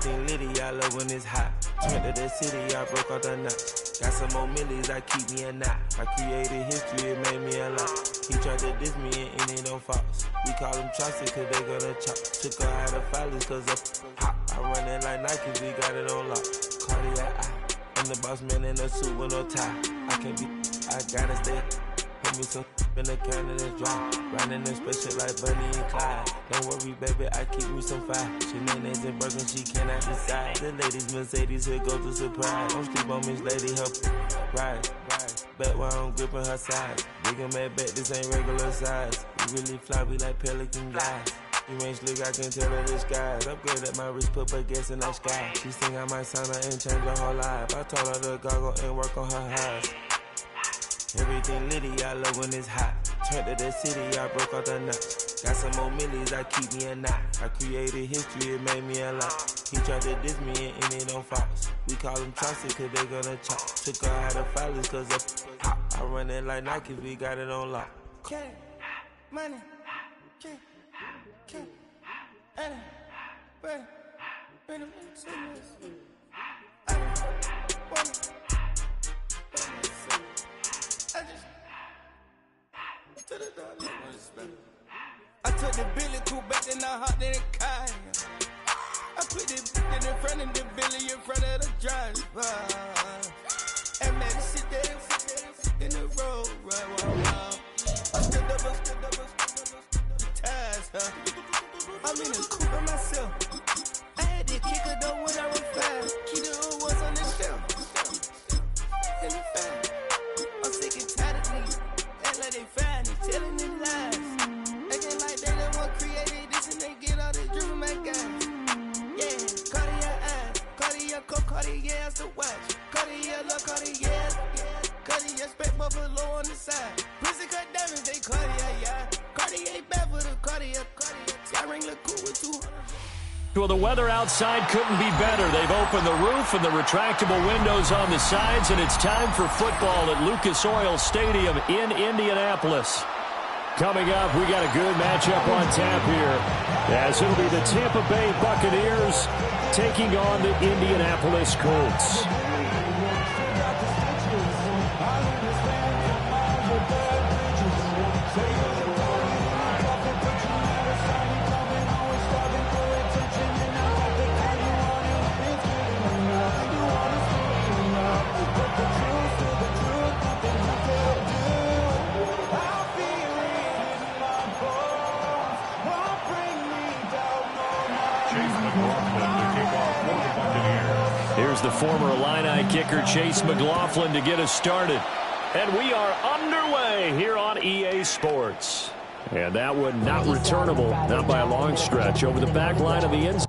Everything litty, I love when it's hot. Went to the city, I broke out the knot. Got some more millies, I keep me a knot. I created history, it made me a lot. He tried to diss me and it on Fox. We call him Chaucer cause they gonna chop. Took her out of filers cause of hot. I run it like Nike, we got it on lock. Cardiac eye. I'm the boss man in a suit with no tie. I can't be, I gotta stay. Put me some in the can and it's dry. Riding in spaceship like Bunny and Clyde. Don't worry, baby, I keep me some fire. She names and broken, she cannot decide. The ladies Mercedes, here go to surprise. Don't sleep on Miss Lady, help ride. Bet while I'm gripping her side. Big and mad bet, this ain't regular size. We really fly, we like Pelican guys. You ain't slick, I can tell her disguise. Upgrade at my wrist, put her gas in the sky. She think I might sign her and change her whole life. I told her to goggle and work on her highs. Everything litty, I love when it's hot. Turned to the city, I broke out the knot. Got some more millies, I keep me a knot. I created history, it made me a lot. He tried to diss me and it on Fox. We call him Chaucer cause they gonna chop. Took her out of filers cause of hot. I run it like Nike, we got it on lock. Money, money, I took the Billy Cool back and I hopped in the car. I put the in front of the Billy in front of the driver. And man, sit there in the road, right. I stood up, the tires, I'm in the coupe by myself. I had to kick her though when I was fast. Keep the old ones on the shelf. In the fan. I'm sick and tired of these. Act like they fine and telling them lies. Acting like they the one created this and they get all this driven my guys. Yeah, Cartier eyes, Cartier coat, Cartier as the watch. Cartier look, Cartier, Cartier spec buffalo on the side. Prison cut diamonds, they Cartier, yeah. Cartier bad for the Cartier. I ring the cool with 200. Well, the weather outside couldn't be better. They've opened the roof and the retractable windows on the sides, and it's time for football at Lucas Oil Stadium in Indianapolis. Coming up, we got a good matchup on tap here, as it'll be the Tampa Bay Buccaneers taking on the Indianapolis Colts. Here's the former Illini kicker, Chase McLaughlin, to get us started. And we are underway here on EA Sports. And that one not returnable, not by a long stretch, over the back line of the end zone.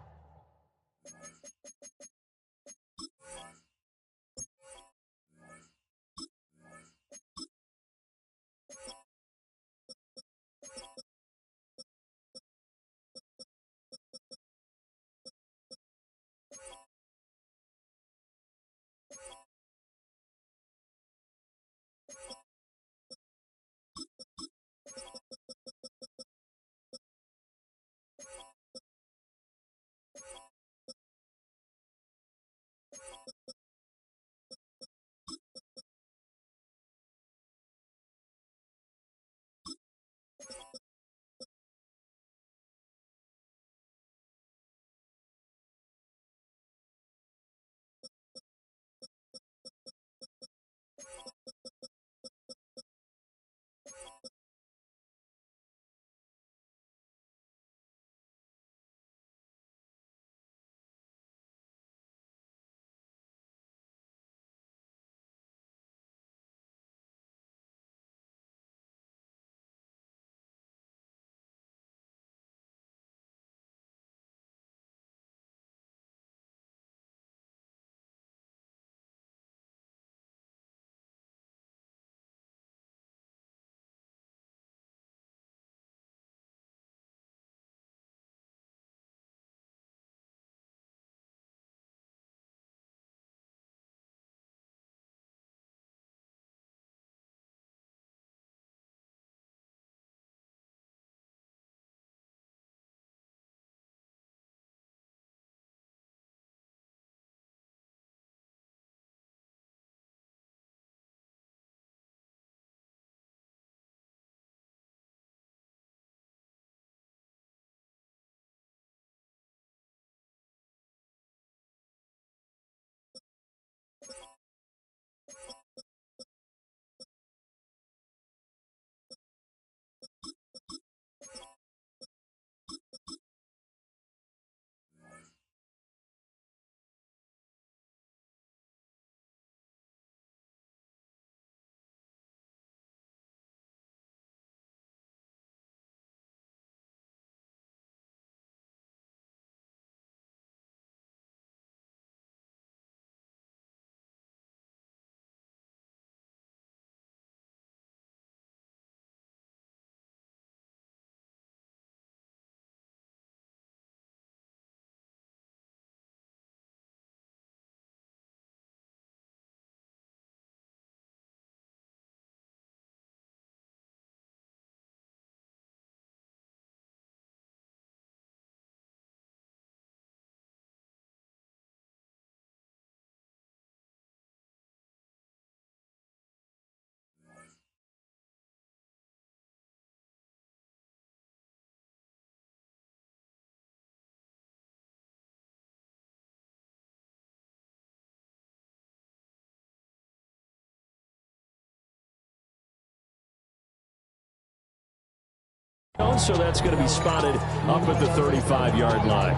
So that's going to be spotted up at the 35-yard line.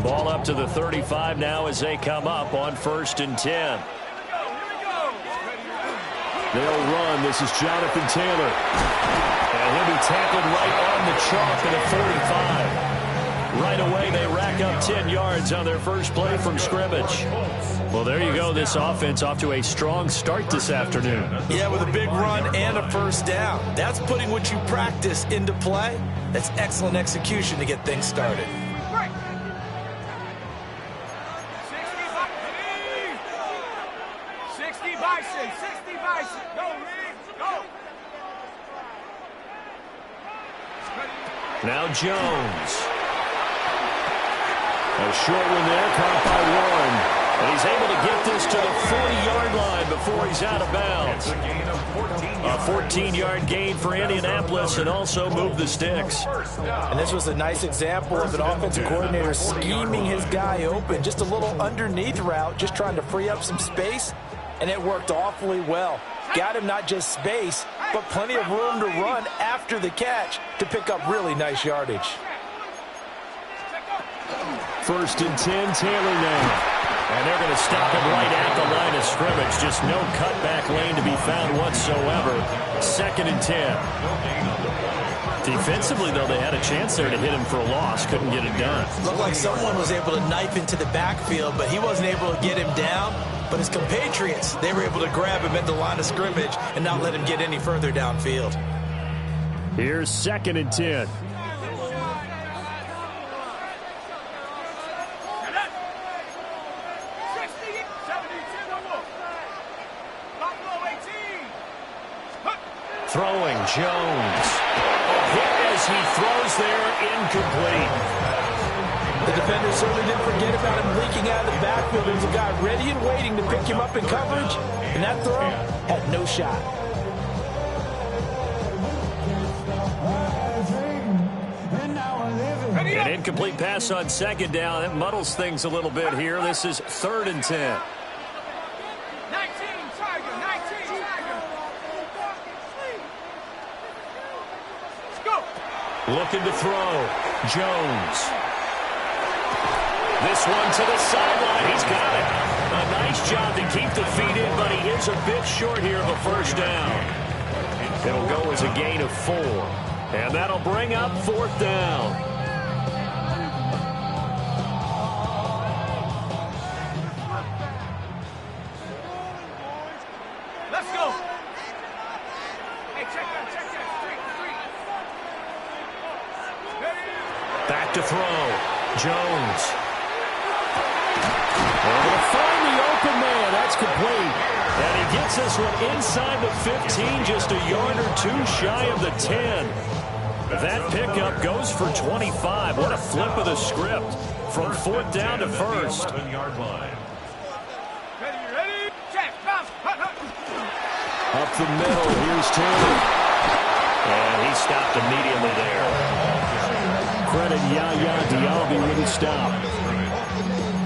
Ball up to the 35 now as they come up on 1st and 10. They'll run. This is Jonathan Taylor. And he'll be tackled right on the chalk at the 45. Right away, they rack up 10 yards on their first play from scrimmage. Well, there you go. This offense off to a strong start this afternoon. Yeah, with a big run and a first down. That's putting what you practice into play. That's excellent execution to get things started. Now Jones. A short one there, caught by Warren. And he's able to get this to the 40-yard line before he's out of bounds. A 14-yard gain for Indianapolis and also move the sticks. And this was a nice example of an offensive coordinator scheming his guy open. Just a little underneath route, just trying to free up some space. And it worked awfully well. Got him not just space, but plenty of room to run after the catch to pick up really nice yardage. 1st and 10, Taylor now. And they're going to stop him right at the line of scrimmage. Just no cutback lane to be found whatsoever. 2nd and 10. Defensively, though, they had a chance there to hit him for a loss. Couldn't get it done. Looked like someone was able to knife into the backfield, but he wasn't able to get him down. But his compatriots, they were able to grab him at the line of scrimmage and not let him get any further downfield. Here's 2nd and 10. Throwing, Jones. Hit as he throws there, incomplete. The defender certainly didn't forget about him leaking out of the backfield. There was a guy ready and waiting to pick him up in coverage, and that throw had no shot. An incomplete pass on 2nd down. It muddles things a little bit here. This is 3rd and 10. Looking to throw. Jones. This one to the sideline. He's got it. A nice job to keep the feet in, but he is a bit short here of a first down. It'll go as a gain of 4. And that'll bring up 4th down. Let's go. Hey, check that. Back to throw. Jones. Able to find the open man. That's complete. And he gets this one inside the 15, just a yard or two shy of the 10. That pickup goes for 25. What a flip of the script from 4th down to 1st. Ready? Check. Up the middle. Here's Taylor. And he stopped immediately there. Credit Yaya Diaby with a stop.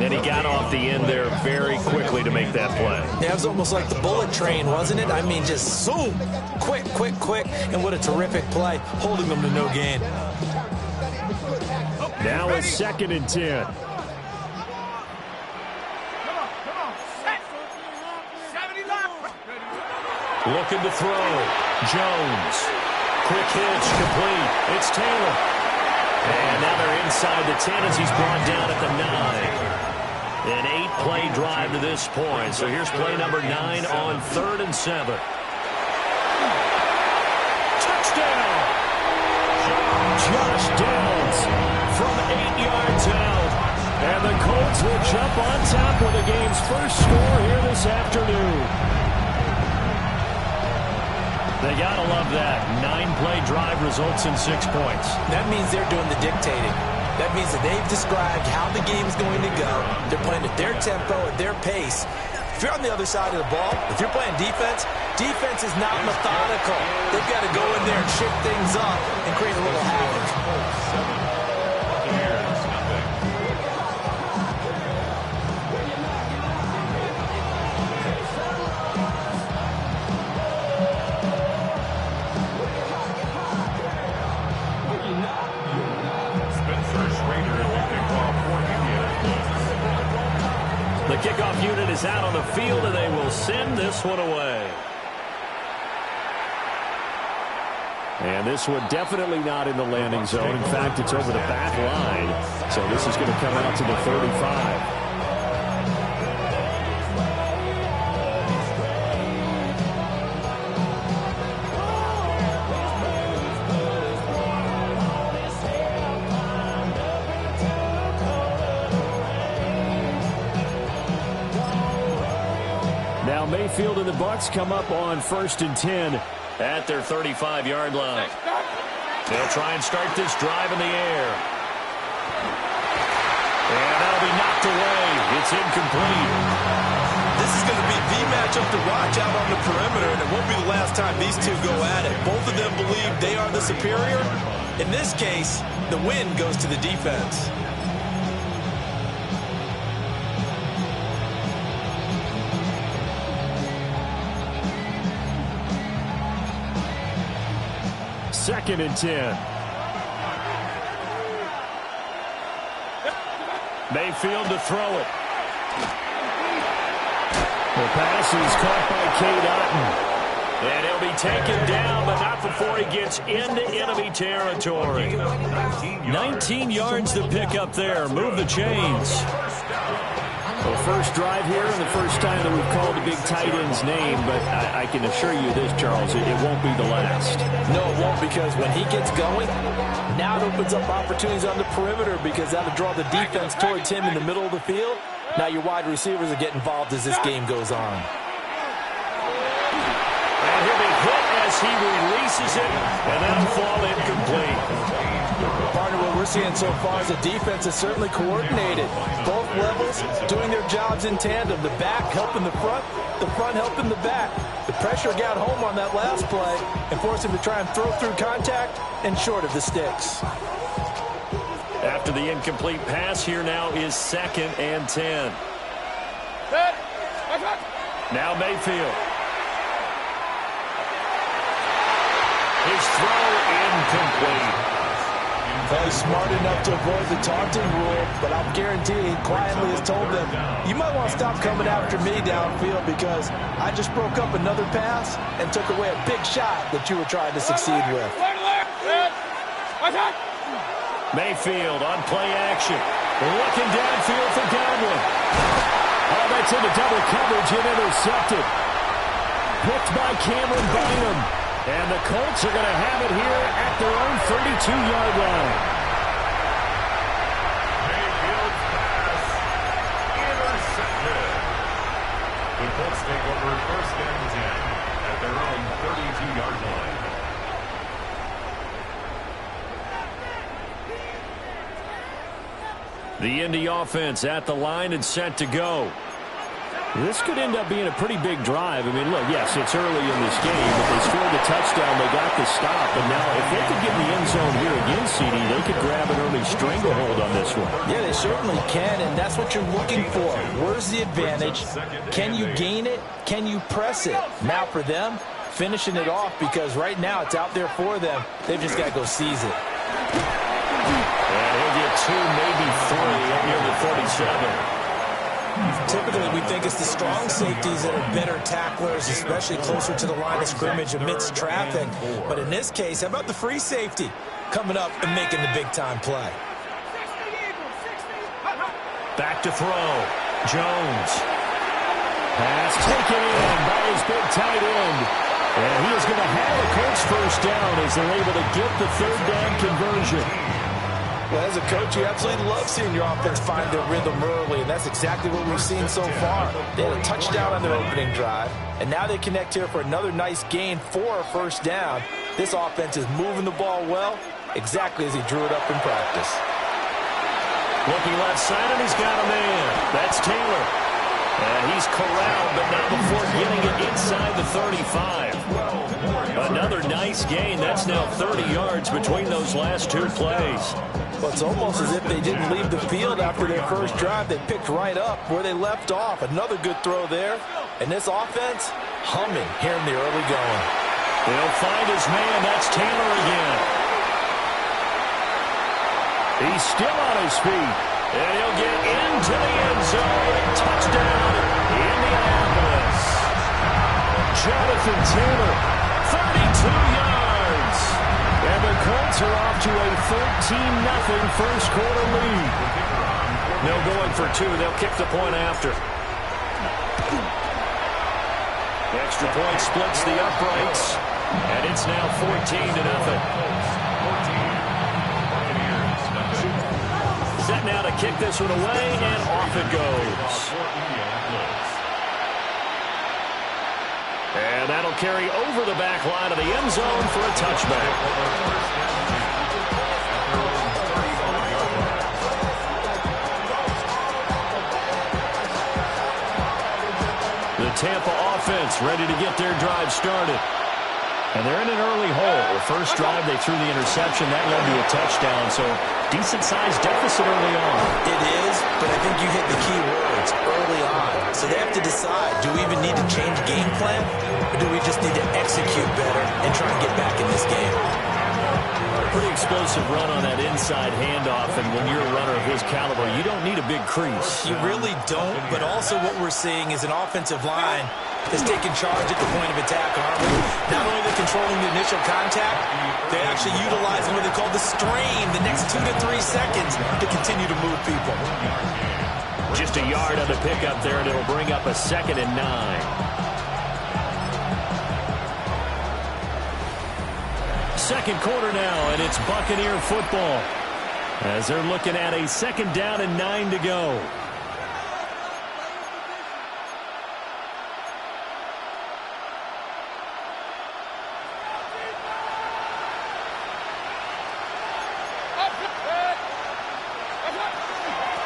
And he got off the end there very quickly to make that play. Yeah, it was almost like the bullet train, wasn't it? I mean, just zoom. Quick. And what a terrific play, holding them to no gain. Now it's 2nd and 10. Come on. Set. 70 left. Looking to throw. Jones. Quick hitch, complete. It's Taylor. And now they're inside the 10 as he's brought down at the 9. An 8-play drive to this point. So here's play number 9 on 3rd and 7. Touchdown! Josh Downs from 8 yards out. And the Colts will jump on top with the game's first score here this afternoon. They got to love that. 9-play drive results in 6 points. That means they're doing the dictating. That means that they've described how the game's going to go. They're playing at their tempo, at their pace. If you're on the other side of the ball, if you're playing defense, defense is not methodical. They've got to go in there and shake things up and create a little havoc. kickoff unit is out on the field, and they will send this one away. And this one definitely not in the landing zone. In fact, it's over the back line. So this is going to come out to the 35. Now Mayfield and the Bucs come up on 1st and 10 at their 35-yard line. They'll try and start this drive in the air. And that'll be knocked away. It's incomplete. This is going to be the matchup to watch out on the perimeter, and it won't be the last time these two go at it. Both of them believe they are the superior. In this case, the win goes to the defense. Second and 10. Mayfield to throw it. The pass is caught by Cade Otton. And he'll be taken down, but not before he gets into enemy territory. 19 yards to pick up there. Move the chains. Well, first drive here and the first time that we've called the big tight end's name, but I can assure you this, Charles, it won't be the last. No, it won't, because when he gets going, now it opens up opportunities on the perimeter because that'll draw the defense towards him in the middle of the field. Now your wide receivers will get involved as this game goes on. And he'll be hit as he releases it, and that'll fall incomplete. Partner, what we're seeing so far is the defense is certainly coordinated. Both levels doing their jobs in tandem. The back helping the front helping the back. The pressure got home on that last play and forced him to try and throw through contact and short of the sticks. After the incomplete pass, here now is 2nd and 10. Now Mayfield. His throw incomplete. He's smart enough to avoid the taunting rule, but I'll guarantee he quietly has told them, you might want to stop coming after me downfield because I just broke up another pass and took away a big shot that you were trying to succeed with. Mayfield on play action. Looking downfield for Godwin. Oh, that's into double coverage and intercepted. Picked by Cameron Bynum. And the Colts are going to have it here at their own 32-yard line. Mayfield's pass intercepted. The Colts take over 1st and 10 at their own 32-yard line. The Indy offense at the line and set to go. This could end up being a pretty big drive. I mean, look, yes, it's early in this game, but they scored the touchdown. They got the stop. And now if they could get in the end zone here again, CD, they could grab an early stranglehold on this one. Yeah, they certainly can, and that's what you're looking for. Where's the advantage? Can you gain it? Can you press it? Now for them, finishing it off, because right now it's out there for them. They've just got to go seize it. And he'll get 2, maybe 3 up near the 37. Typically, we think it's the strong safeties that are better tacklers, especially closer to the line of scrimmage amidst traffic. But in this case, how about the free safety coming up and making the big-time play? Back to throw. Jones. Pass taken in by his big tight end. And he is going to have a Colts first down as they're able to get the 3rd down conversion. Well, as a coach, you absolutely love seeing your offense find their rhythm early, and that's exactly what we've seen so far. They had a touchdown on their opening drive, and now they connect here for another nice gain for a 1st down. This offense is moving the ball well, exactly as he drew it up in practice. Looking left side, and he's got a man. That's Taylor. And he's corralled, but not before getting it inside the 35. Another nice gain. That's now 30 yards between those last 2 plays. Well, it's almost as if they didn't leave the field after their first drive. They picked right up where they left off. Another good throw there. And this offense, humming here in the early going. They'll find his man. That's Taylor again. He's still on his feet. And he'll get into the end zone. Touchdown, Indianapolis. Jonathan Taylor, 32 yards. And the Colts are off to a 13-0 first quarter lead. No going for two. They'll kick the point after. Extra point splits the uprights. And it's now 14-0. Set now to kick this one away, and off it goes. And that'll carry over the back line of the end zone for a touchback. The Tampa offense ready to get their drive started. And they're in an early hole. The first drive, they threw the interception. That led to a touchdown, so decent-sized deficit early on. It is, but I think you hit the key words, early on. So they have to decide, do we even need to change game plan, or do we just need to execute better and try and get back in this game? Pretty explosive run on that inside handoff, and when you're a runner of his caliber, you don't need a big crease. You really don't, but also what we're seeing is an offensive line that's taking charge at the point of attack, aren't we? Not only are they controlling the initial contact, they actually utilizing what they call the strain, the next 2 to 3 seconds to continue to move people. Just a yard on the pickup there, and it'll bring up a 2nd and 9. Second quarter now, and it's Buccaneer football as they're looking at a 2nd down and 9 to go.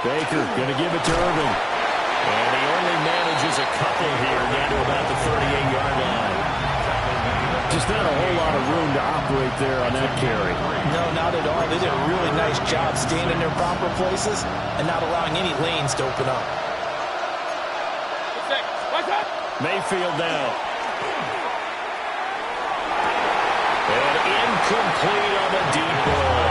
Baker going to give it to Irving. And he only manages a couple here down to about the 38-yard line. Just not a whole lot of room to operate there on that carry. No, not at all. They did a really nice job staying in their proper places and not allowing any lanes to open up. Mayfield now. And incomplete on the deep ball.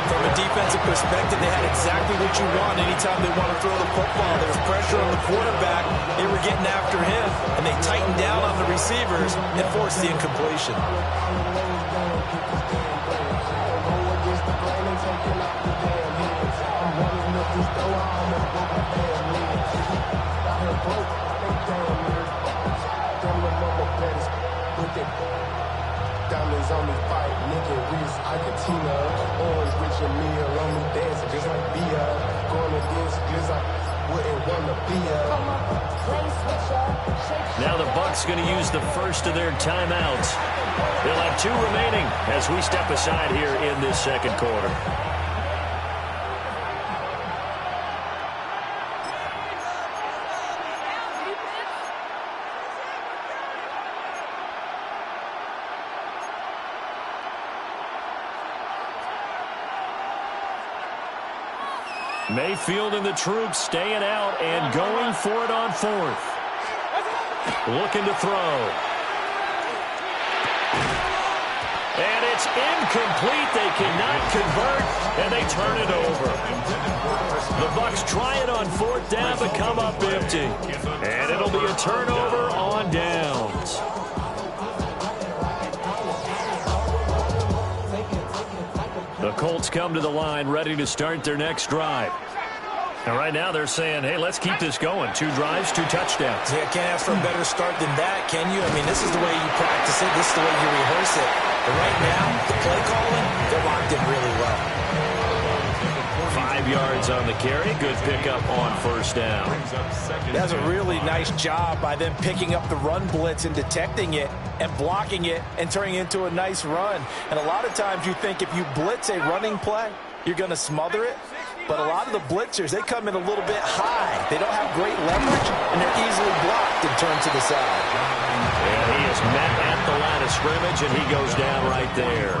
From a defensive perspective, they had exactly what you want anytime they want to throw the football. There was pressure on the quarterback. They were getting after him, and they tightened down on the receivers and forced the incompletion. Diamonds on me fight, nigga, wrist, Argentina, orange, rich and meal on me dancing just like Bia. Going against Blizzard, wouldn't wanna be Now the Bucs going to use the first of their timeouts. They'll have 2 remaining as we step aside here in this second quarter. Mayfield and the troops staying out and going for it on 4th. Looking to throw. And it's incomplete. They cannot convert, and they turn it over. The Bucs try it on 4th down, but come up empty. And it'll be a turnover on downs. The Colts come to the line, ready to start their next drive. And right now they're saying, hey, let's keep this going. 2 drives, 2 touchdowns. Yeah, can't ask for a better start than that, can you? I mean, this is the way you practice it. This is the way you rehearse it. But right now, the play calling, they're locked in really well. 5 yards on the carry. Good pickup on 1st down. That's a really nice job by them picking up the run blitz and detecting it and blocking it and turning it into a nice run. And a lot of times you think if you blitz a running play, you're going to smother it. But a lot of the blitzers, they come in a little bit high. They don't have great leverage, and they're easily blocked and turned to the side. And he is met at the line of scrimmage, and he goes down right there.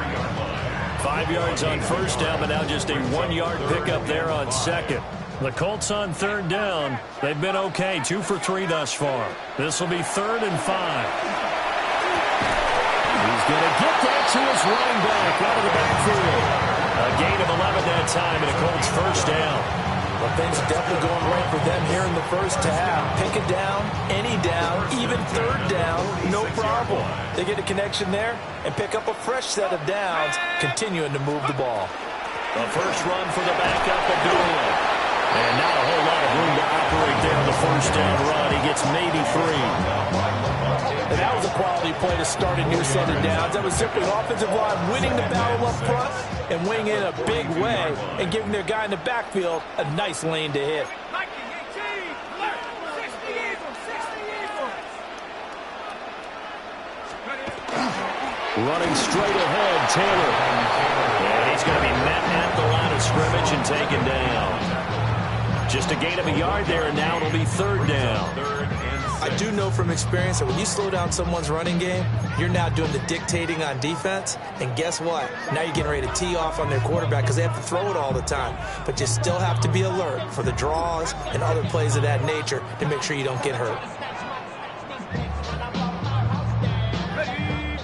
5 yards on 1st down, but now just a 1-yard pickup there on 2nd. The Colts on 3rd down. They've been okay, 2 for 3 thus far. This will be 3rd and 5. He's going to get that to his running back out of the backfield. A gain of 11 that time, and a Colts first down. Well, things are definitely going right for them here in the first half. Pick a down, any down, even third down, no problem. They get a connection there and pick up a fresh set of downs, continuing to move the ball. The first run for the backup, Abdullah. And not a whole lot of room to operate there on the first down run. He gets maybe 3. And that was a quality play to start a new set of downs. That was simply an offensive line winning the battle up front and winning in a big way and giving their guy in the backfield a nice lane to hit. Running straight ahead, Taylor. And he's going to be met at the line of scrimmage and taken down. Just a gain of a yard there, and now it'll be third down. I do know from experience that when you slow down someone's running game, you're now doing the dictating on defense. And guess what? Now you're getting ready to tee off on their quarterback because they have to throw it all the time. But you still have to be alert for the draws and other plays of that nature to make sure you don't get hurt.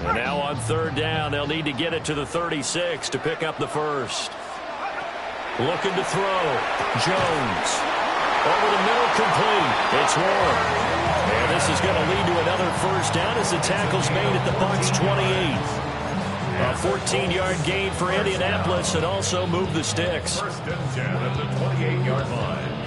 And now on third down, they'll need to get it to the 36 to pick up the first. Looking to throw. Jones. Over the middle, complete. It's Warren. And this is going to lead to another first down as the tackle's made at the Bucs 28. A 14-yard gain for Indianapolis and also move the sticks. First and 10 at the 28-yard line.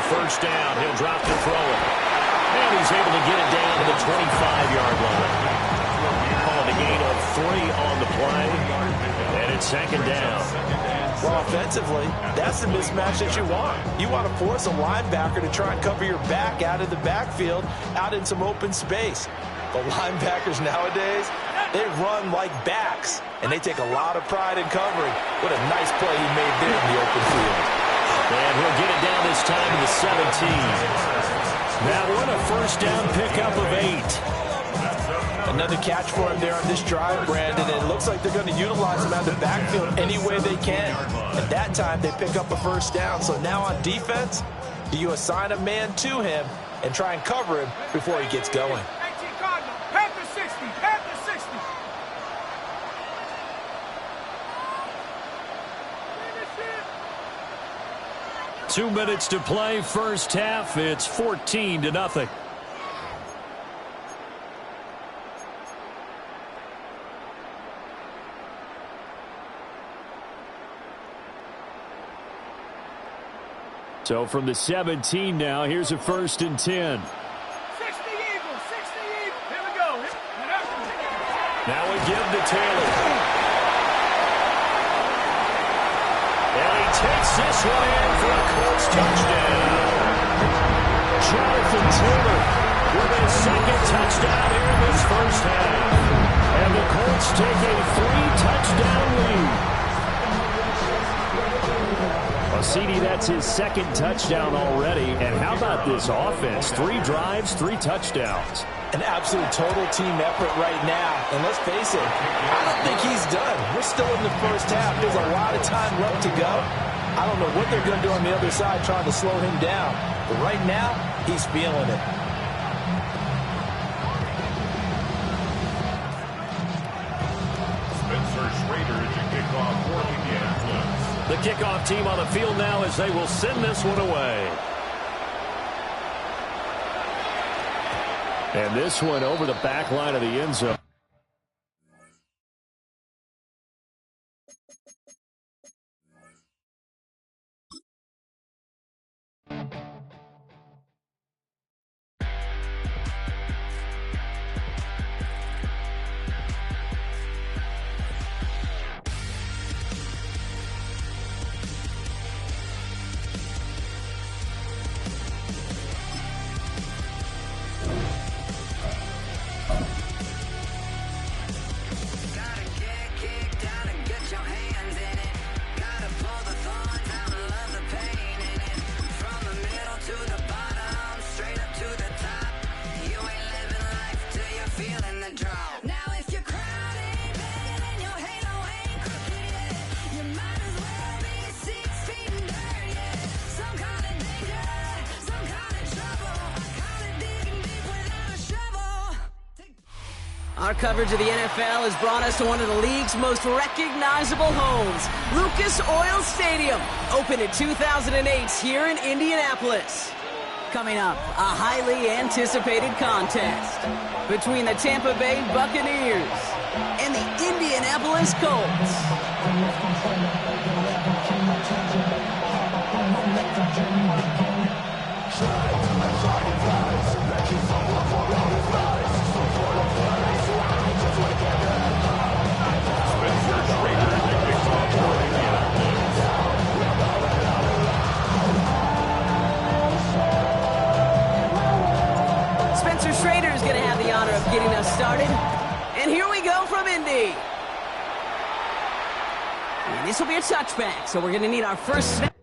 First down, he'll drop to throw it. And he's able to get it down to the 25-yard line. Called a gain of 3 on the play. And it's second down. Well, offensively, that's the mismatch that you want. You want to force a linebacker to try and cover your back out of the backfield, out in some open space. But linebackers nowadays, they run like backs, and they take a lot of pride in covering. What a nice play he made there in the open field. And he'll get it down this time to the 17. Now we're in a first down pickup of 8. Another catch for him there on this drive, Brandon. And it looks like they're going to utilize him out of the backfield any way they can. At that time, they pick up a first down. So now on defense, do you assign a man to him and try and cover him before he gets going? 2 minutes to play, first half. It's 14-0. So from the 17 now, here's a first and 10. 60 Eagles, 60 Eagles. Here we go. Now we give to Taylor. And he takes this one in for a Colts touchdown. Jonathan Taylor with his second touchdown here in this first half. And the Colts take a 3-touchdown lead. Well, CD, that's his second touchdown already. And how about this offense? 3 drives, 3 touchdowns. An absolute total team effort right now. And let's face it, I don't think he's done. We're still in the first half. There's a lot of time left to go. I don't know what they're going to do on the other side trying to slow him down. But right now, he's feeling it. Spencer Schrader to kick off for Indianapolis. The kickoff team on the field now as they will send this one away. And this one over the back line of the end zone. Our coverage of the NFL has brought us to one of the league's most recognizable homes, Lucas Oil Stadium, opened in 2008 here in Indianapolis. Coming up, a highly anticipated contest between the Tampa Bay Buccaneers and the Indianapolis Colts. Spencer Schrader is going to have the honor of getting us started. And here we go from Indy. And this will be a touchback, so we're going to need our first snap.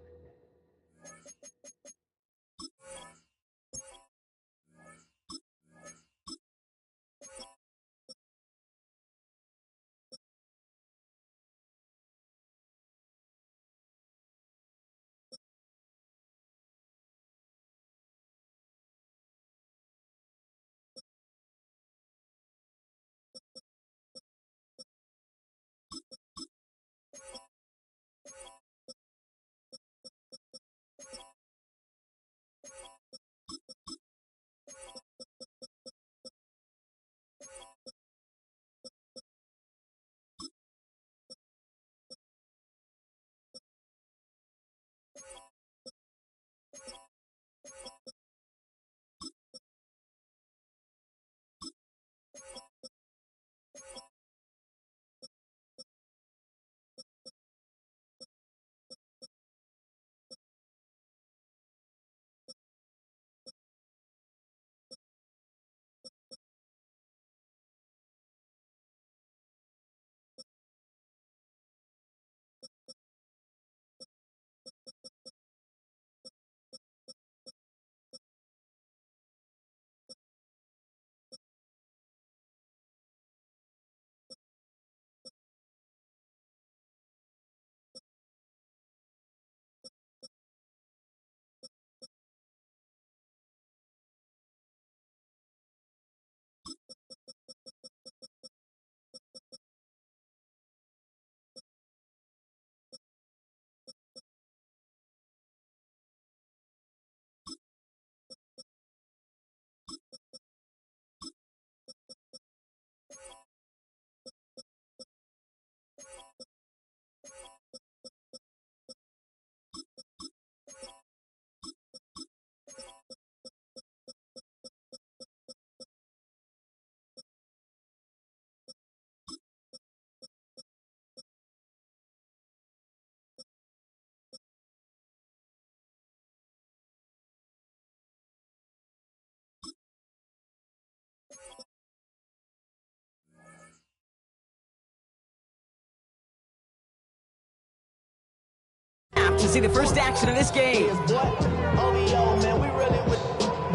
To see the first action of this game. OVO, man, we really with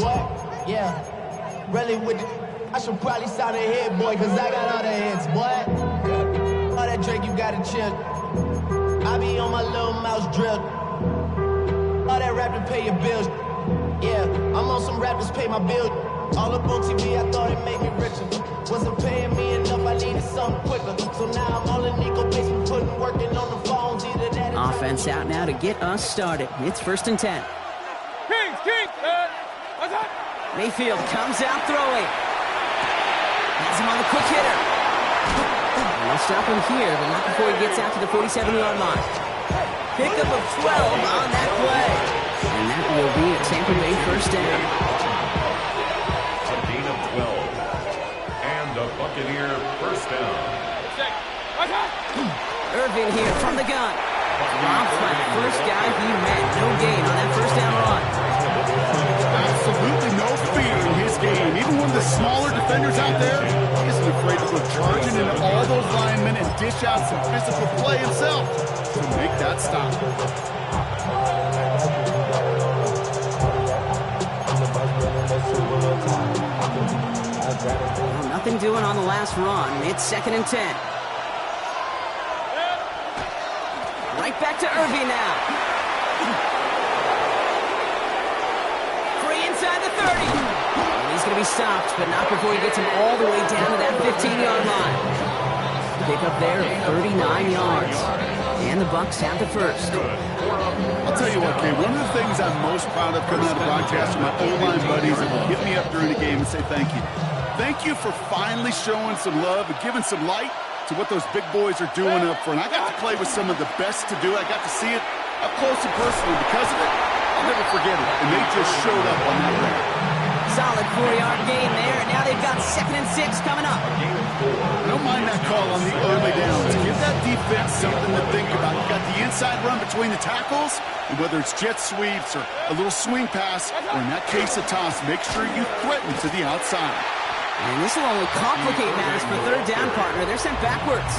what? Yeah, really with the. I should probably sound a hit, boy, cause I got all the hits, boy. All that Drake, you gotta chill. I be on my little mouse drill. All that rap to pay your bills. Yeah, I'm on some rappers pay my bills. All up on TV, I thought it made me richer. Wasn't paying me enough, I needed something quicker. So now I'm all in Nico basement, working on the phones, either that. Offense out now to get us started. It's 1st and 10. Mayfield comes out throwing. Has him on the quick hitter. We'll stop him here, but not before he gets out to the 47-yard line. Pickup of 12 on that play. And that will be a Tampa Bay first down. A gain of 12. And a Buccaneer first down. Irvin here from the gun. Robbed by the first guy he met. No gain on that first down run. Absolutely no fear in his game. Even one of the smaller defenders out there isn't afraid to go charging into all those linemen and dish out some physical play himself to make that stop. Well, nothing doing on the last run. It's 2nd and 10. Right back to Irving now. McCaffrey inside the 30. And he's going to be stopped, but not before he gets him all the way down to that 15-yard line. Pick up there of 39 yards. And the Bucs have the first. I'll tell you what, Kay, one of the things I'm most proud of coming out of the broadcast are my O-line buddies that will hit me up during the game and say thank you. Thank you for finally showing some love and giving some light to what those big boys are doing up front. I got to play with some of the best to do it. I got to see it up close and personal. Because of it, I'll never forget it. And they just showed up on that ramp. Solid 4-yard gain there, and now they've got 2nd and 6 coming up. I don't mind that call on the early downs. Give that defense something to think about. You got the inside run between the tackles, and whether it's jet sweeps or a little swing pass, or in that case a toss, make sure you threaten to the outside. And this will only complicate matters for 3rd down, partner. They're sent backwards.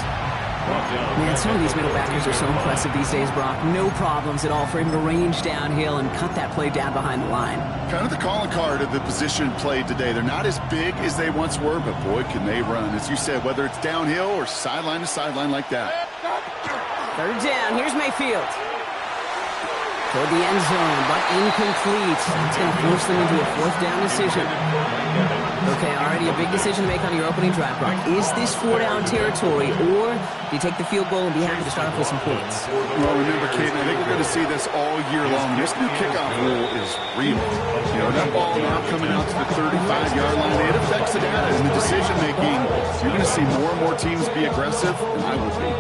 Man, some of these middle backers are so impressive these days, Brock. No problems at all for him to range downhill and cut that play down behind the line. Kind of the calling card of the position played today. They're not as big as they once were, but boy, can they run. As you said, whether it's downhill or sideline to sideline like that. 3rd down. Here's Mayfield. Toward the end zone, but incomplete. It's going to force them into a 4th down decision. Okay, already a big decision to make on your opening drive, Brock. Is this 4-down territory, or do you take the field goal and be happy to start off with some points? Well, remember, Kate, I think we're going to see this all year long. This new kickoff rule is real. You know, that ball now coming out to the 35-yard line, it affects the data and the decision-making. You're going to see more and more teams be aggressive, and I would be.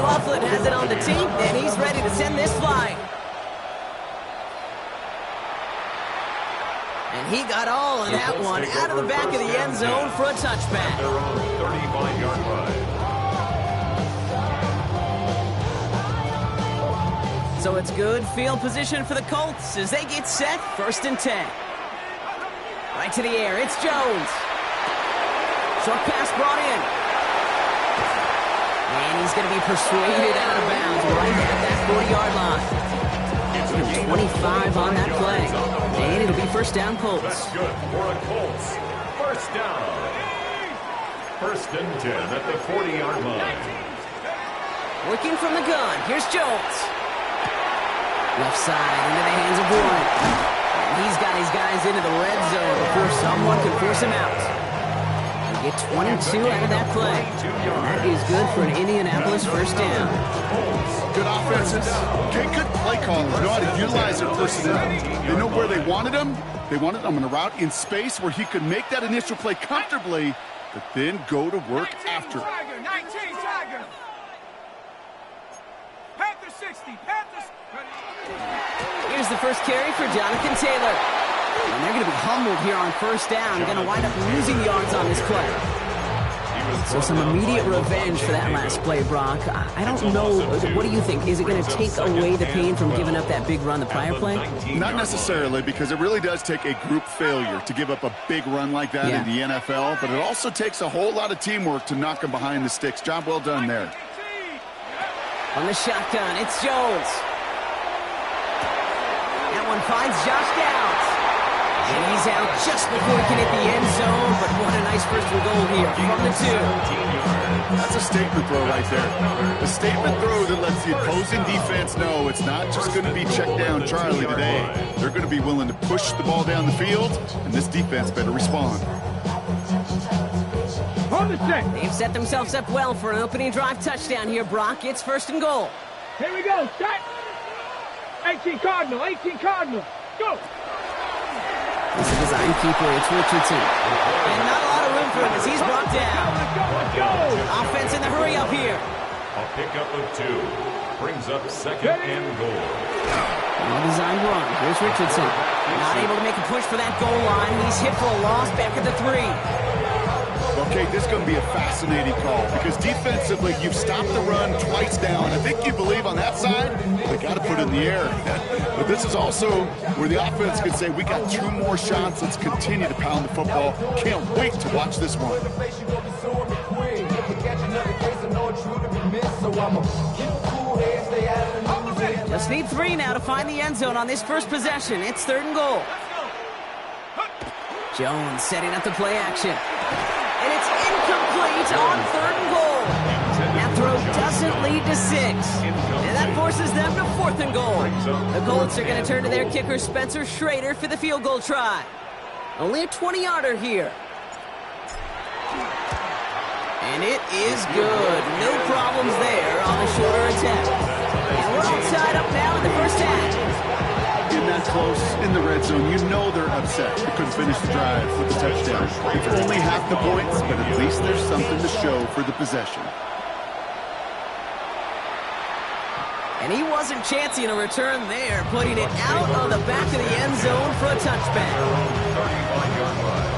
McLaughlin has it on the team, and he's ready to send this flying. And he got all of that one out of the back of the end zone for a touchback. Their own 35-yard line. So it's good field position for the Colts as they get set, 1st and 10. Right to the air, it's Jones. Short pass brought in. And he's going to be persuaded out of bounds right at that 40-yard line. 25 on that play. And it'll be 1st down, Colts. That's good for a Colts. 1st down. 1st and 10 at the 40-yard line. Working from the gun. Here's Jones. Left side into the hands of Warren. And he's got his guys into the red zone before someone can force him out. Get 22 out of that play. And that is good for an Indianapolis 1st down. Good offenses. Okay, good play callers. Know how to utilize their personnel. They know where they wanted him. They wanted him in a route in space where he could make that initial play comfortably, but then go to work after. 19 Tiger. Panther 60. Panthers. Here's the first carry for Jonathan Taylor. And they're going to be humbled here on 1st down. Going to wind up losing yards on this play. So some immediate revenge for that last play, Brock. I don't know. What do you think? Is it going to take away the pain from giving up that big run the prior play? Not necessarily, because it really does take a group failure to give up a big run like that in the NFL. But it also takes a whole lot of teamwork to knock them behind the sticks. Job well done there. On the shotgun, it's Jones. That one finds Josh Downs. And he's out just before he can hit the end zone, but what a nice 1st and goal here from the 2. That's a statement throw right there. A statement throw that lets the opposing defense know it's not just going to be check down Charlie today. They're going to be willing to push the ball down the field, and this defense better respond. They've set themselves up well for an opening drive touchdown here, Brock. It's 1st and goal. Here we go. Start. 18 Cardinal. 18 Cardinal. Go. This is design keeper, it's Richardson. And not a lot of room for him as he's brought down. Let's go. Offense in the hurry up here. A pickup of 2. Brings up 2nd and goal. Well-designed run. Here's Richardson. Not able to make a push for that goal line. He's hit for a loss back at the 3. Okay, this is going to be a fascinating call because defensively, you've stopped the run twice down. I think you believe on that side, they got to put it in the air. But this is also where the offense can say, we got 2 more shots. Let's continue to pound the football. Can't wait to watch this one. Just need 3 now to find the end zone on this first possession. It's 3rd and goal. Jones setting up the play action. And it's incomplete on 3rd and goal. That throw doesn't lead to 6. And that forces them to 4th and goal. The Colts are going to turn to their kicker, Spencer Schrader, for the field goal try. Only a 20-yarder here. And it is good. No problems there on the shorter attempt. And we're all tied up now in the first half. In that close in the red zone, you know they're upset. They couldn't finish the drive with the touchdown. It's only half the points, but at least there's something to show for the possession. And he wasn't chancing a return there, putting it out on the back of the end zone for a touchback. 35-yard line.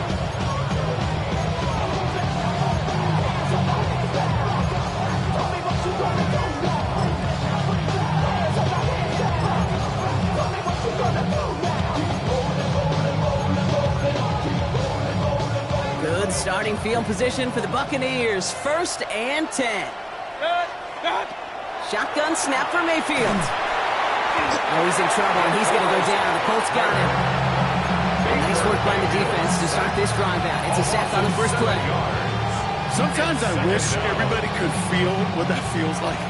Good starting field position for the Buccaneers. 1st and 10. Shotgun snap for Mayfield. Oh, he's in trouble, and he's going to go down. The Colts got him. Nice work by the defense to start this drive out. It's a sack on the first play. Sometimes I wish everybody could feel what that feels like.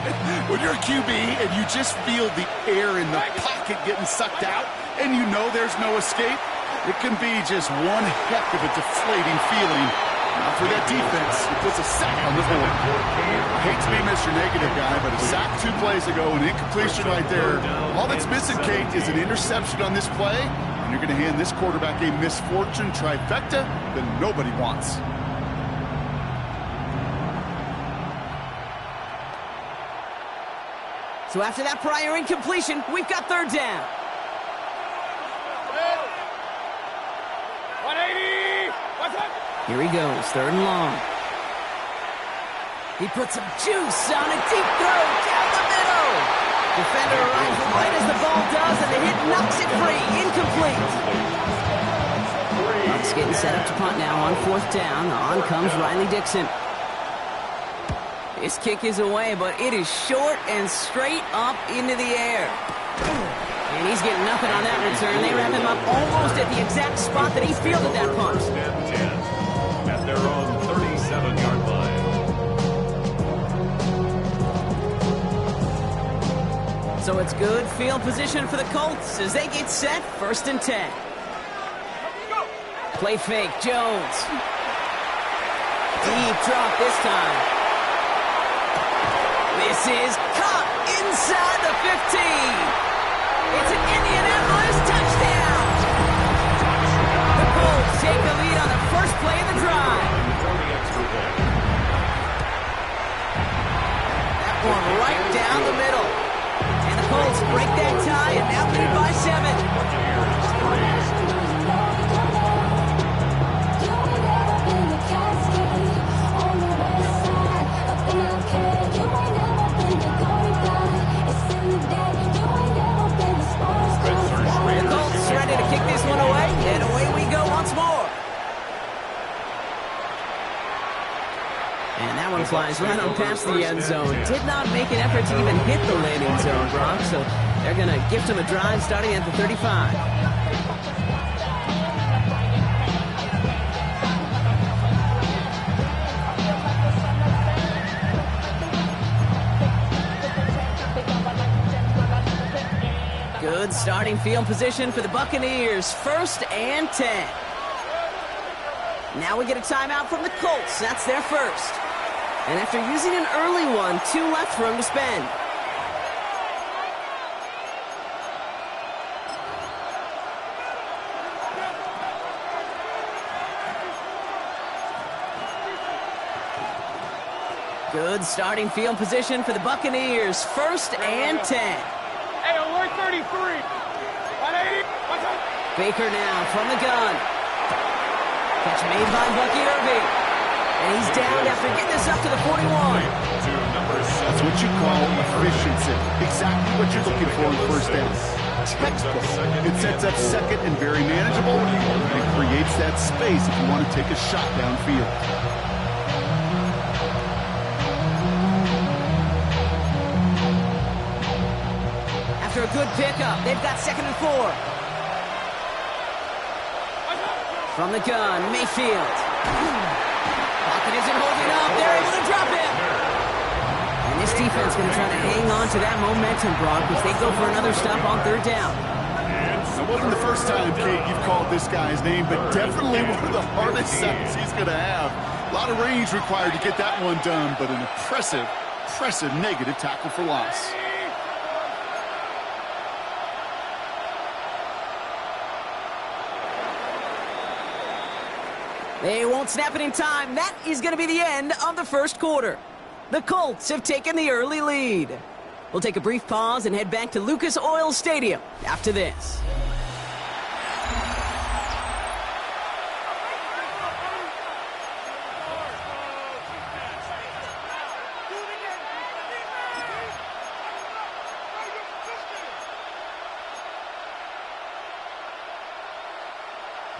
When you're a QB and you just feel the air in the pocket getting sucked out, and you know there's no escape, it can be just one heck of a deflating feeling. Now for that defense, it puts a sack on the board. I hate to be Mr. Negative guy, but a sack 2 plays ago, an incompletion right there. All that's missing, Kate, is an interception on this play, and you're going to hand this quarterback a misfortune trifecta that nobody wants. So after that prior incompletion, we've got 3rd down. 180! What's up? Here he goes, 3rd and long. He puts some juice on a deep throw down the middle. Defender arrives right as the ball does, and the hit knocks it free. Incomplete. Bucks getting set up to punt now on 4th down. On comes Riley Dixon. This kick is away, but it is short and straight up into the air. And he's getting nothing on that return. They wrap him up almost at the exact spot that he fielded that punt. 10 at their own 37-yard line. So it's good field position for the Colts as they get set, 1st and 10. Play fake, Jones. Deep drop this time. This is caught inside the 15. It's an Indianapolis touchdown. The Colts take the lead on the first play of the drive. That one right down the middle. And the Colts break that tie and now lead by 7. Ready to kick this one away, and away we go once more. And that one flies right on past the end zone. Did not make an effort to even hit the landing zone, Brock, so they're going to gift him a drive starting at the 35. Good starting field position for the Buccaneers. 1st and 10. Now we get a timeout from the Colts. That's their first. And after using an early one, 2 left for him to spend. Good starting field position for the Buccaneers. 1st and 10. Hey, alert 33. 180. What's up? Baker now from the gun. Catch made by Bucky Irving. And he's down after getting this up to the 41. That's what you call efficiency. Exactly what you're looking for in first down. Textbook. It sets up second and very manageable. And it creates that space if you want to take a shot downfield. After a good pickup, they've got 2nd and 4. From the gun, Mayfield. Pocket isn't holding up. They're able to drop him. And this defense is going to try to hang on to that momentum, Brock, as they go for another stop on third down. It wasn't the first time, Kate, you've called this guy's name, but definitely one of the hardest sacks he's going to have. A lot of range required to get that one done, but an impressive negative tackle for loss. They won't snap it in time. That is going to be the end of the first quarter. The Colts have taken the early lead. We'll take a brief pause and head back to Lucas Oil Stadium after this.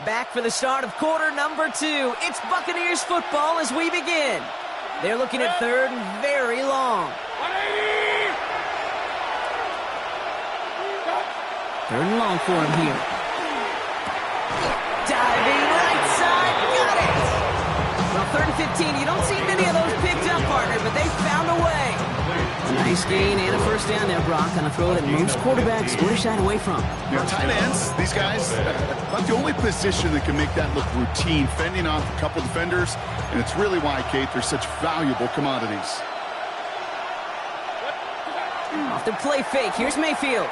Back for the start of quarter number 2. It's Buccaneers football as we begin. They're looking at third and very long. Third and long for him here. Diving right side, got it! Well, third and 15, you don't see many of those picked up, partner, but they found a way. A nice gain and a first down there, Brock, on a throw that most quarterbacks would have shied away from. Tight ends, these guys, about the only position that can make that look routine, fending off a couple defenders, and it's really why, Kate, they're such valuable commodities. Off the play fake, here's Mayfield.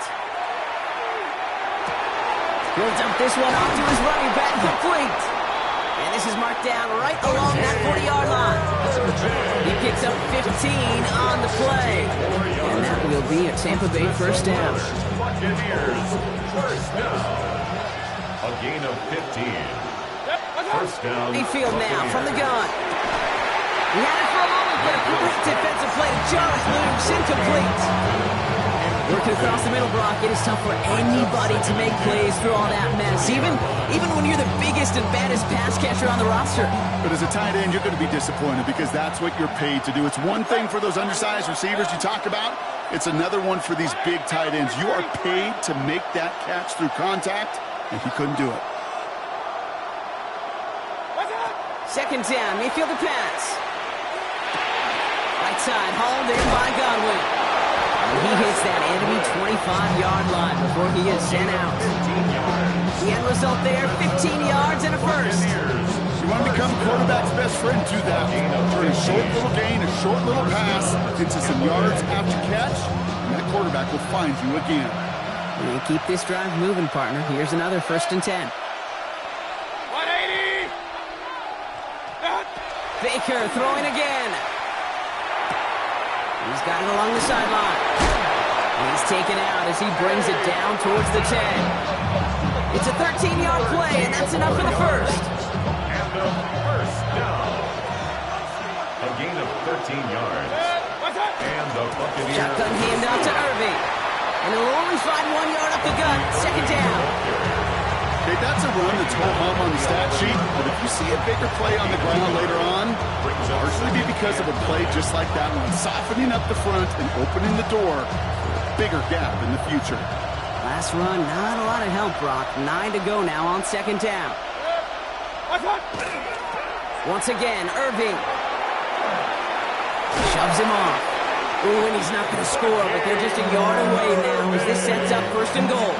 He'll dump this one off to his running back, complete. And this is marked down right along that 40-yard line. He picks up 15 on the play. And that will be a Tampa Bay first down. Buccaneers, first down. A gain of 15. First down. Mayfield now from the gun. He had it for a moment, but a quick defensive play to Jarvis Looms, incomplete. Working across the middle, Brock, it is tough for anybody to make plays through all that mess, even when you're the biggest and baddest pass catcher on the roster. But as a tight end, you're going to be disappointed because that's what you're paid to do. It's one thing for those undersized receivers you talk about. It's another one for these big tight ends. You are paid to make that catch through contact, and he couldn't do it. Second down, Mayfield to pass. Right side, hauled in by Godwin. He hits that enemy 25-yard line before he is sent out. The end result there, 15 yards and a first. You want to become quarterback's best friend, do that. Turn a short little gain, a short little pass into some yards after catch, and that quarterback will find you again. And keep this drive moving, partner. Here's another 1st and 10. 180! Baker throwing again. He's got it along the sideline. He's taken out as he brings it down towards the 10. It's a 13-yard play, and that's enough for the first. And the first down. A gain of 13 yards. And the Buccaneers. Shotgun handoff to Irving. And he'll only find 1 yard up the gut. Second down. Okay, that's a run that's ho-hum on the stat sheet, but if you see a bigger play on the ground later on, it'll largely be because of a play just like that one, softening up the front and opening the door for a bigger gap in the future. Last run, not a lot of help, Brock. 9 to go now on second down. Once again, Irving. Shoves him off. Ooh, and he's not going to score, but they're just a yard away now as this sets up 1st and goal.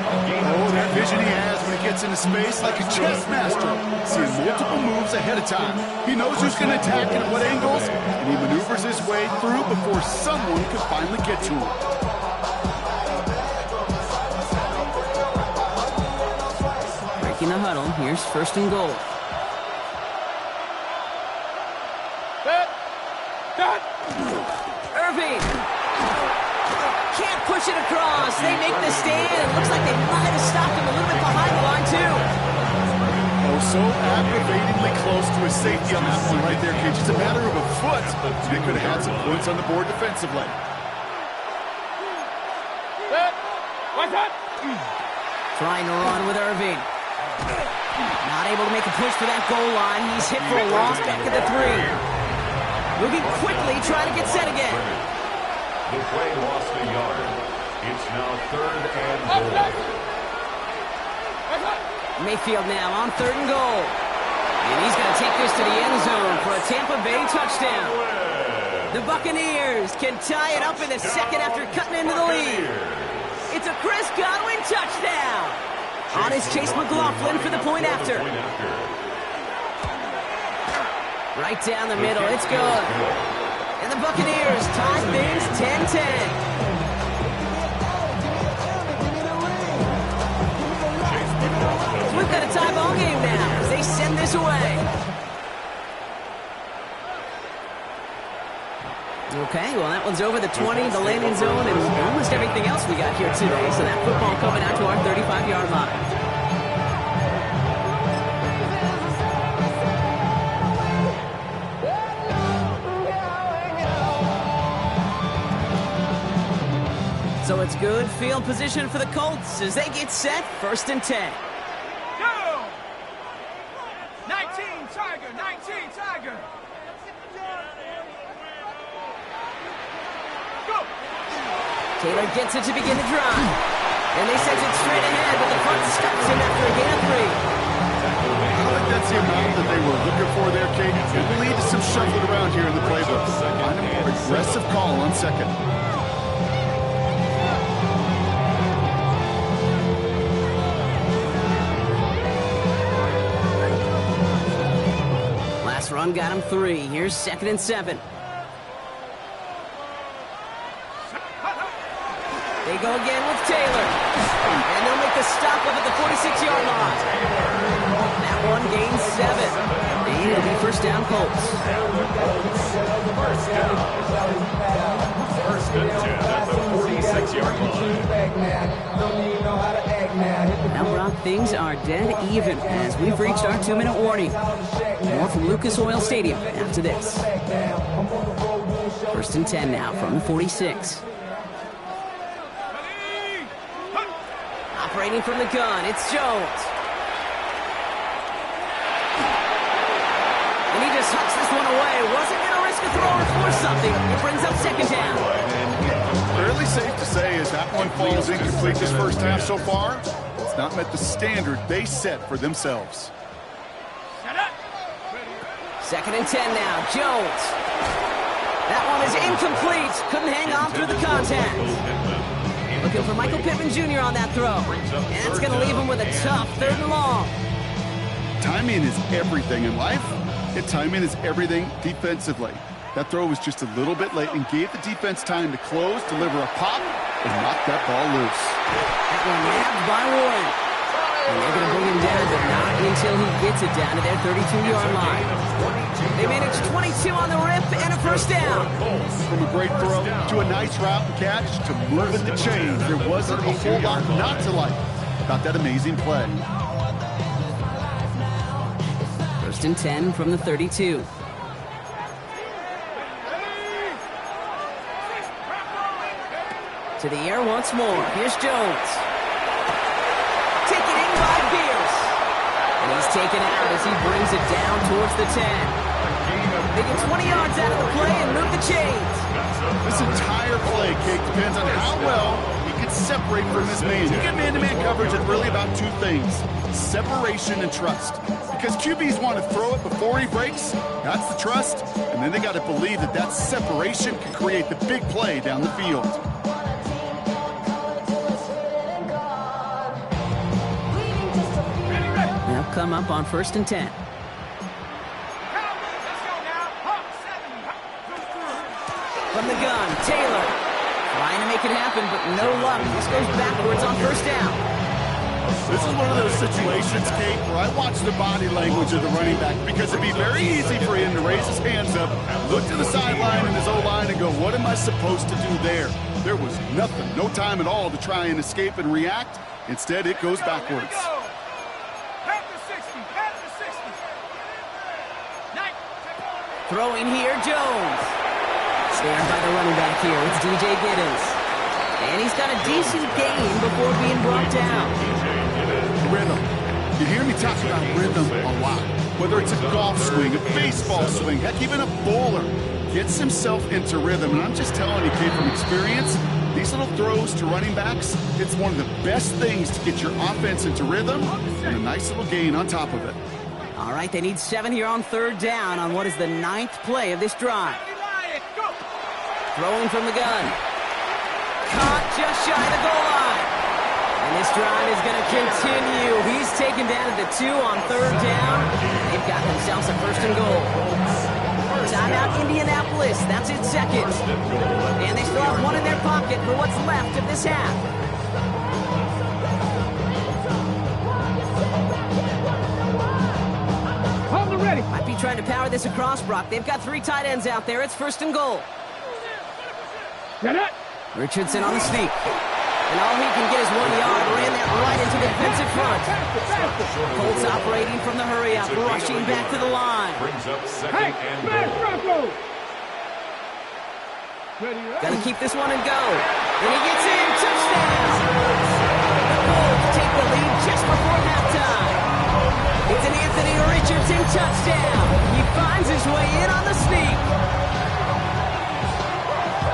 Oh, that vision he has when he gets into space like a chess master, seeing multiple moves ahead of time. He knows who's going to attack and at what angles, and he maneuvers his way through before someone can finally get to him. Breaking the huddle, here's 1st and goal. Irving can't push it across. They make the stand. It looks like they might have stopped him a little bit behind the line, too. Oh, so aggravatingly close to his safety on that one right there, kid. Just a matter of a foot. They could have had some points on the board defensively. Trying to run with Irving. Not able to make a push for that goal line. He's hit for a loss back at the 3. Moving quickly, trying to get set again. The play lost a yard. It's now 3rd and goal. Mayfield now on 3rd and goal. And he's going to take this to the end zone for a Tampa Bay touchdown. The Buccaneers can tie it up in the second after cutting into the lead. It's a Chris Godwin touchdown. On is Chase McLaughlin for the point after. Right down the middle, it's good. And the Buccaneers tie things 10-10. We've got a tie ball game now as they send this away. Okay, well, that one's over the 20, the landing zone, and almost everything else we got here today. So that football coming out to our 35-yard line. So it's good field position for the Colts as they get set, 1st and 10. Go! 19 Tiger, 19 Tiger. Go! Taylor gets it to begin the drive. And they send it straight ahead, but the front stops him after a gain of 3. I think that's the amount that they were looking for there, Kate. It will lead to some shuffling around here in the playbook. Find a more aggressive call on 2nd. Last run got him 3. Here's 2nd and 7. They go again with Taylor. And they'll make the stop up at the 46-yard line. That one gains 7. And it'll be 1st down Colts. First and 10 at the 46-yard line. Now, Brock, things are dead even as we've reached our 2-minute warning. More from Lucas Oil Stadium after this. 1st and 10 now from the 46. Operating from the gun, it's Jones. And he just hucks this one away. Wasn't going to risk a throw or force something. It brings up 2nd down. Fairly safe to say as that one falls incomplete this first half so far, it's not met the standard they set for themselves. 2nd and 10 now, Jones. That one is incomplete. Couldn't hang on through the contact. Looking for Michael Pittman Jr. on that throw. And that's going to leave him with a tough 3rd and long. Timing is everything in life, and timing is everything defensively. That throw was just a little bit late and gave the defense time to close, deliver a pop, and knock that ball loose. That one nabbed by Warren. And they're going to bring him down, but not until he gets it down to their 32-yard line. They managed 22 on the rip and a 1st down. From a great throw to a nice route and catch to moving the chains, there wasn't a whole lot not to like about that amazing play. 1st and 10 from the 32. To the air once more. Here's Jones. Taken in by Pierce. And he's taken out as he brings it down towards the 10. They get 20 yards out of the play and move the chains. This entire play, Kate, depends on how well he can separate from his man. You get man-to-man coverage, it's really about 2 things: separation and trust. Because QBs want to throw it before he breaks, that's the trust, and then they got to believe that that separation can create the big play down the field. They'll come up on 1st and 10. From the gun, Taylor trying to make it happen, but no luck. This goes backwards on 1st down. This is one of those situations, Kate, where I watch the body language of the running back because it'd be very easy for him to raise his hands up, look to the sideline and his O-line and go, what am I supposed to do there? There was nothing, no time at all to try and escape and react. Instead, it goes backwards. Throwing here, Jones. Stand by the running back here. It's DJ Giddens. And he's got a decent gain before being brought down. Rhythm. You hear me talk about rhythm a lot. Whether it's a golf swing, a baseball swing, heck, even a bowler gets himself into rhythm. And I'm just telling you, kid, from experience, These little throws to running backs, it's one of the best things to get your offense into rhythm and a nice little gain on top of it. All right, they need 7 here on 3rd down on what is the 9th play of this drive. Throwing from the gun. Caught just shy of the goal line. And this drive is going to continue. He's taken down at the 2 on 3rd down. They've got themselves a 1st and goal. Timeout Indianapolis. That's its 2nd. And they still have 1 in their pocket for what's left of this half. Ready. Might be trying to power this across, Brock. They've got 3 tight ends out there. It's 1st and goal. Get it. Richardson on the sneak. And all he can get is 1 yard. Ran that right into the defensive front. Colts operating from the hurry-up, rushing back to the line. Brings up 2nd and goal. Gotta keep this one and go. And he gets in. Touchdown. The Colts take the lead just before halftime. It's an Anthony Richardson touchdown. He finds his way in on the sneak.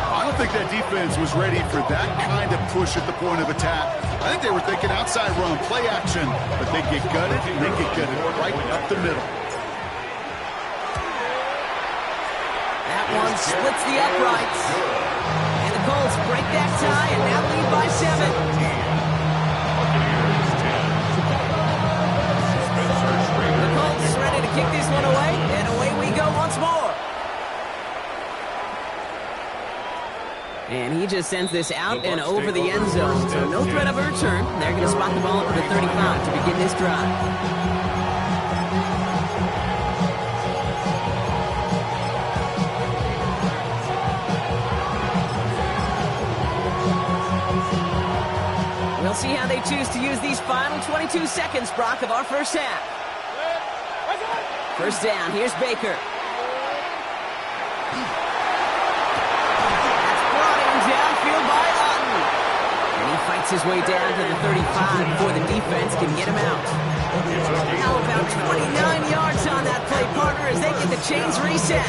I don't think that defense was ready for that kind of push at the point of attack. I think they were thinking outside run, play action, but they get gutted, and they get gutted right up the middle. That one splits the uprights. And the Colts break that tie and now lead by 7. Ready to kick this one away, and away we go once more. And he just sends this out and over the end zone, so no threat of a return. They're going to spot the ball up at the 35 to begin this drive. We'll see how they choose to use these final 22 seconds, Brock, of our first half. 1st down, here's Baker. That's brought in downfield by Otten. And he fights his way down to the 35 before the defense can get him out. How about 29 yards on that play, partner, as they get the chains reset.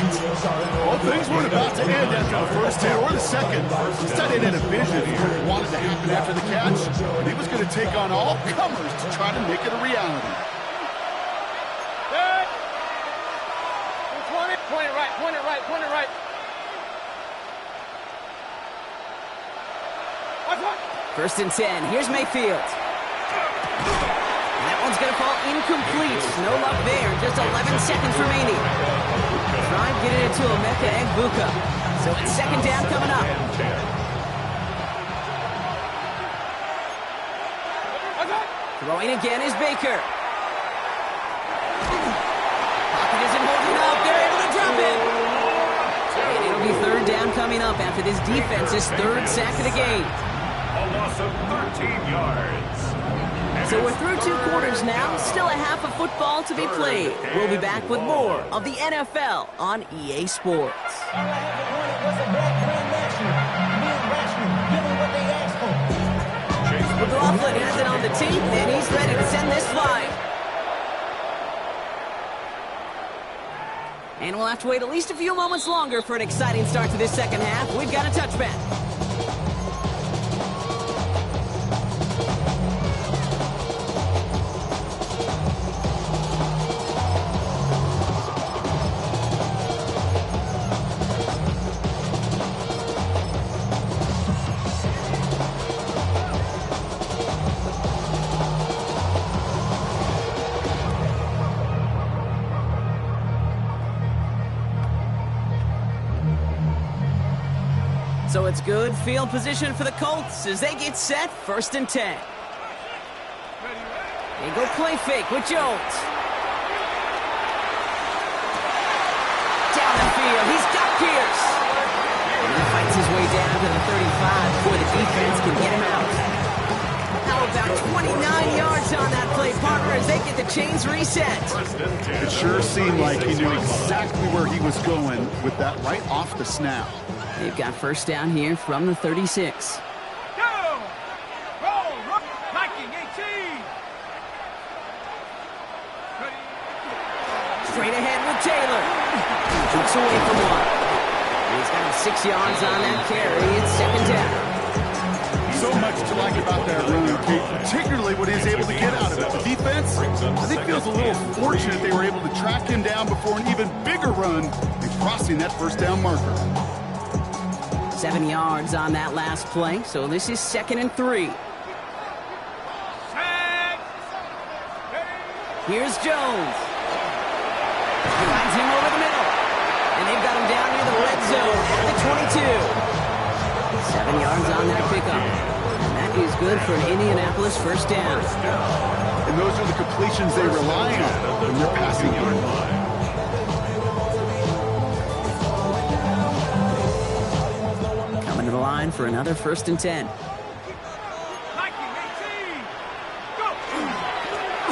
Well, things weren't about to end after the 1st hit or the 2nd. This tight end had a vision here. It wanted to happen after the catch, and he was going to take on all comers to try to make it a reality. Point it right, point it right, point it right. 1st and 10. Here's Mayfield. And that one's going to fall incomplete. No luck there. Just 11 seconds remaining. Try and get it into Emeka Egbuka. So it's 2nd down coming up. Throwing again is Baker. Pocket isn't holding up. They're able to drop it. And it'll be 3rd down coming up after this defense's 3rd sack of the game. A loss of 13 yards. So we're through 2 quarters now. Still a half of football to be played. We'll be back with more of the NFL on EA Sports. McLaughlin has it on the tee, and he's ready to send this flying. And we'll have to wait at least a few moments longer for an exciting start to this 2nd half. We've got a touchback. So it's good field position for the Colts as they get set, 1st and 10. They go play fake with Jones. Down the field, he's got Pierce. And he fights his way down to the 35 before the defense can get him out. How about 29 yards on that play, partner, as they get the chains reset. It sure seemed like he knew exactly where he was going with that right off the snap. They've got 1st down here from the 36. Go! Roll! Viking 18! Straight ahead with Taylor. Jukes away from one. And he's got 6 yards on that carry. It's 2nd down. so much to like about that run, okay? Particularly what he was able to get out of it. The defense, I think, feels a little fortunate they were able to track him down before an even bigger run and crossing that first down marker. 7 yards on that last play, so this is 2nd and 3. Here's Jones. He finds him over the middle. And they've got him down near the red zone at the 22. 7 yards on that pickup. And that is good for an Indianapolis first down. And those are the completions they rely on in their passing game. Coming to the line for another 1st and 10.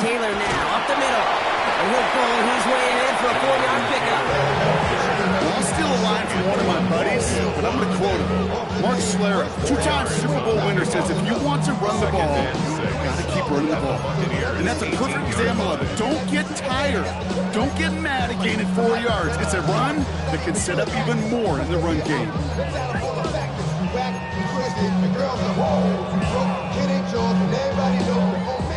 Taylor now up the middle. And he'll pull his way ahead for a 4-yard pickup. Well, I'll steal a line from one of my buddies, but I'm going to quote him. Mark Schlereth, 2-time Super Bowl winner, says if you want to run the ball, you've got to keep running the ball. And that's a perfect example of it. Don't get tired. Don't get mad at gaining 4 yards. It's a run that can set up even more in the run game.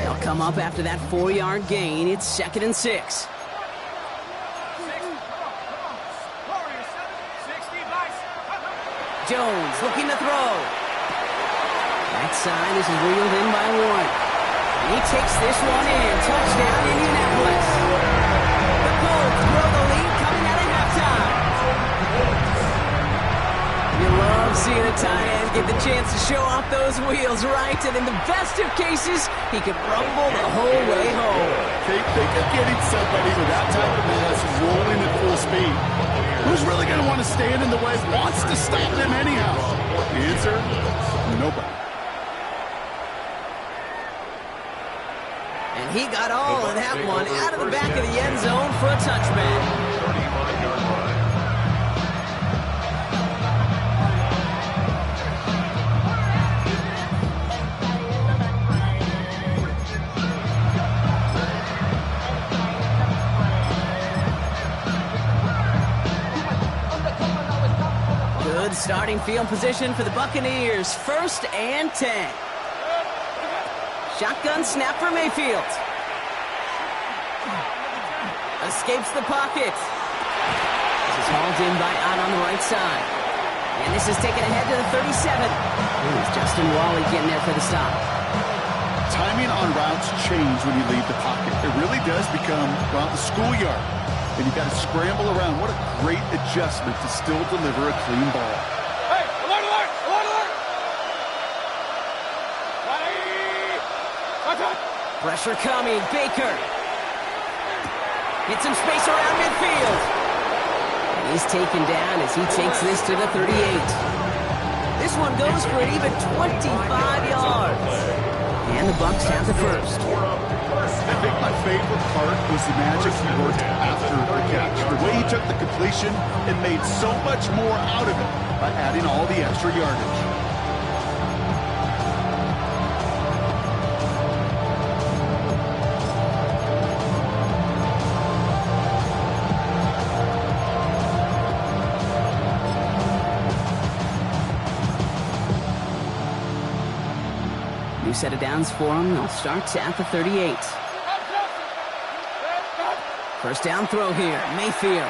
They'll come up after that 4-yard gain. It's 2nd and 6. Jones looking to throw. Backside, this is reeled in by Warren. He takes this one in. Touchdown, Indianapolis. The Colts grow the lead coming out of halftime. You love seeing a tight end get the chance to show off those wheels, right? And in the best of cases, he could rumble the whole way home. Think of getting somebody with that type of mass rolling at full speed. Who's really going to want to stand in the way? Wants to stop them anyhow? The answer, nobody. And he got all of that one out of the back of the end zone for a touchback. 35-yard line. Good starting field position for the Buccaneers. 1st and 10. Shotgun snap for Mayfield. Escapes the pocket. This is hauled in by Ott on the right side. And this is taken ahead to the 37. It's Justin Wally getting there for the stop. Timing on routes change when you leave the pocket. It really does become, well, the schoolyard. And you've got to scramble around. What a great adjustment to still deliver a clean ball. Hey, alert, alert, alert, alert! Pressure coming. Baker. Gets some space around midfield. And he's taken down as he takes this to the 38. This one goes for an even 25 yards. And the Bucs have the first. I think my favorite part was the magic he worked after the catch. The way he took the completion and made so much more out of it by adding all the extra yardage. New set of downs for him. They'll start at the 38. First down throw here. Mayfield.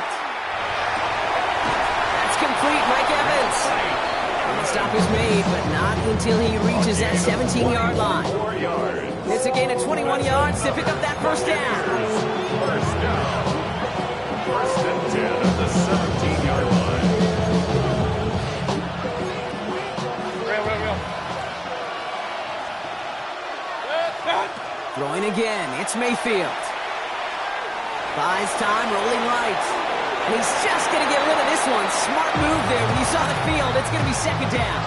That's complete. Mike Evans. And the stop is made, but not until he reaches that 17-yard line. It's a gain of 21 yards to pick up that first down. First down. 1st and 10 at the 17-yard line. Throwing again. It's Mayfield. Buys time, rolling right. And he's just going to get rid of this one. Smart move there. When you saw the field, it's going to be 2nd down.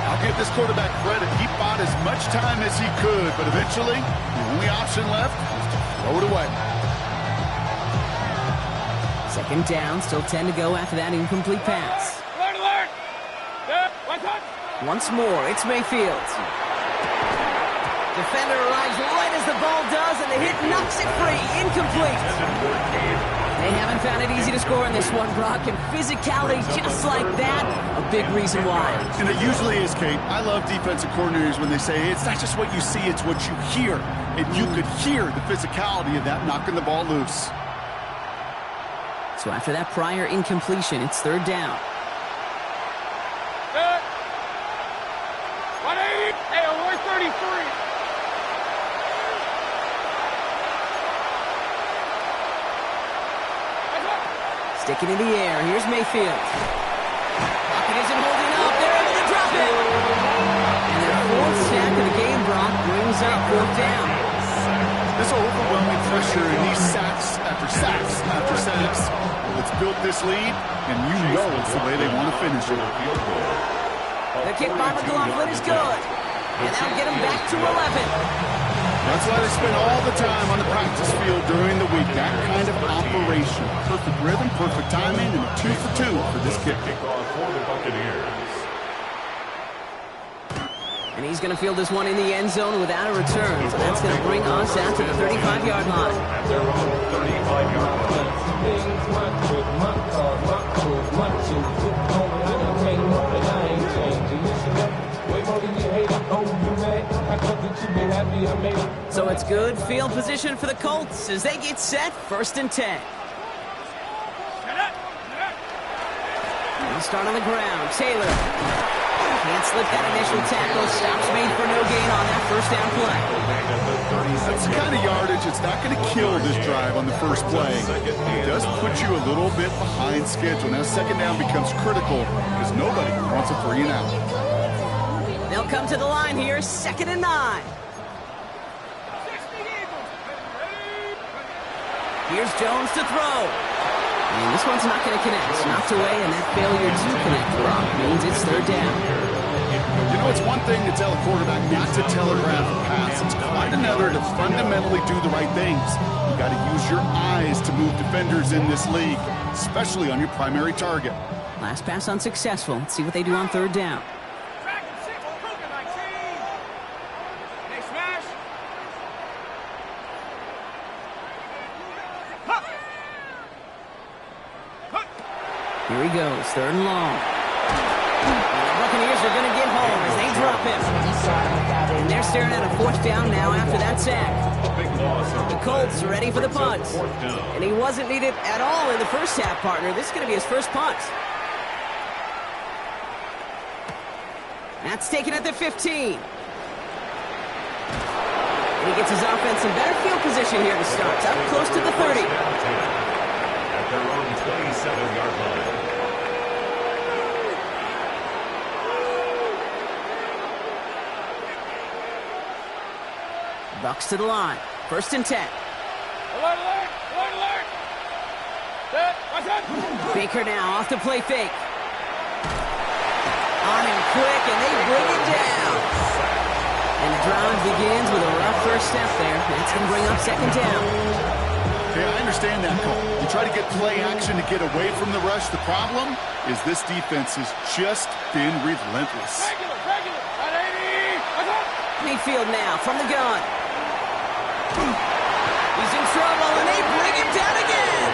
I'll give this quarterback credit. He bought as much time as he could, but eventually, the only option left was to throw it away. 2nd down, still 10 to go after that incomplete pass. Alert, alert! One touch! Once more, it's Mayfield. Defender arrives right as the ball does, and the hit knocks it free. Incomplete. They haven't found it easy to score in this one, Brock, and physicality just like that, a big reason why. And it usually is, Kate. I love defensive coordinators when they say, hey, it's not just what you see, it's what you hear. And you could hear the physicality of that knocking the ball loose. So after that prior incompletion, it's third down. 180. Hey, we're 33. Sticking in the air. Here's Mayfield. Pocket isn't holding up. They're able to drop it. And their fourth sack of the game, Brock, brings up fourth down. This overwhelming pressure and these sacks after sacks after sacks. Well, it's built this lead, and you know it's the way they want to finish it. The kick by McLaughlin is good. And that'll get them back to 11. That's why they spend all the time on the practice field during the week. That kind of operation. Perfect rhythm, perfect timing, and a 2 for 2 for this kick. Kickoff for the Buccaneers. And he's going to field this one in the end zone without a return. So that's going to bring us out to the 35-yard line. At their own 35-yard line. So it's good field position for the Colts as they get set, 1st and 10. They'll start on the ground. Taylor can't slip that initial tackle. Stops made for no gain on that first down play. That's the kind of yardage it's not going to kill this drive on the first play. It does put you a little bit behind schedule. Now second down becomes critical because nobody wants a 3 and out. They'll come to the line here, 2nd and 9. Here's Jones to throw. And this one's not going to connect. Knocked away, and that failure to connect, Brock, means it's third down. You know, it's one thing to tell a quarterback not to telegraph a pass. It's quite another to fundamentally do the right things. You got to use your eyes to move defenders in this league, especially on your primary target. Last pass unsuccessful. Let's see what they do on third down. Here he goes, 3rd and long. The Buccaneers are going to get home as they drop him. And they're staring at a 4th down now after that sack. The Colts are ready for the punt. And he wasn't needed at all in the first half, partner. This is going to be his first punt. That's taken at the 15. And he gets his offense in better field position here to start. It's up close to the 30. At their own 27-yard line. Bucks to the line. 1st and 10. Alert, alert, alert, alert. Set, watch out. Baker now off the play fake. On him quick, and they bring it down. And the drive begins with a rough first step there. That's going to bring up 2nd down. Yeah, I understand that call. You try to get play action to get away from the rush. The problem is this defense has just been relentless. Regular, 180. Watch out. Mayfield now from the gun. He's in trouble, and they bring him down again.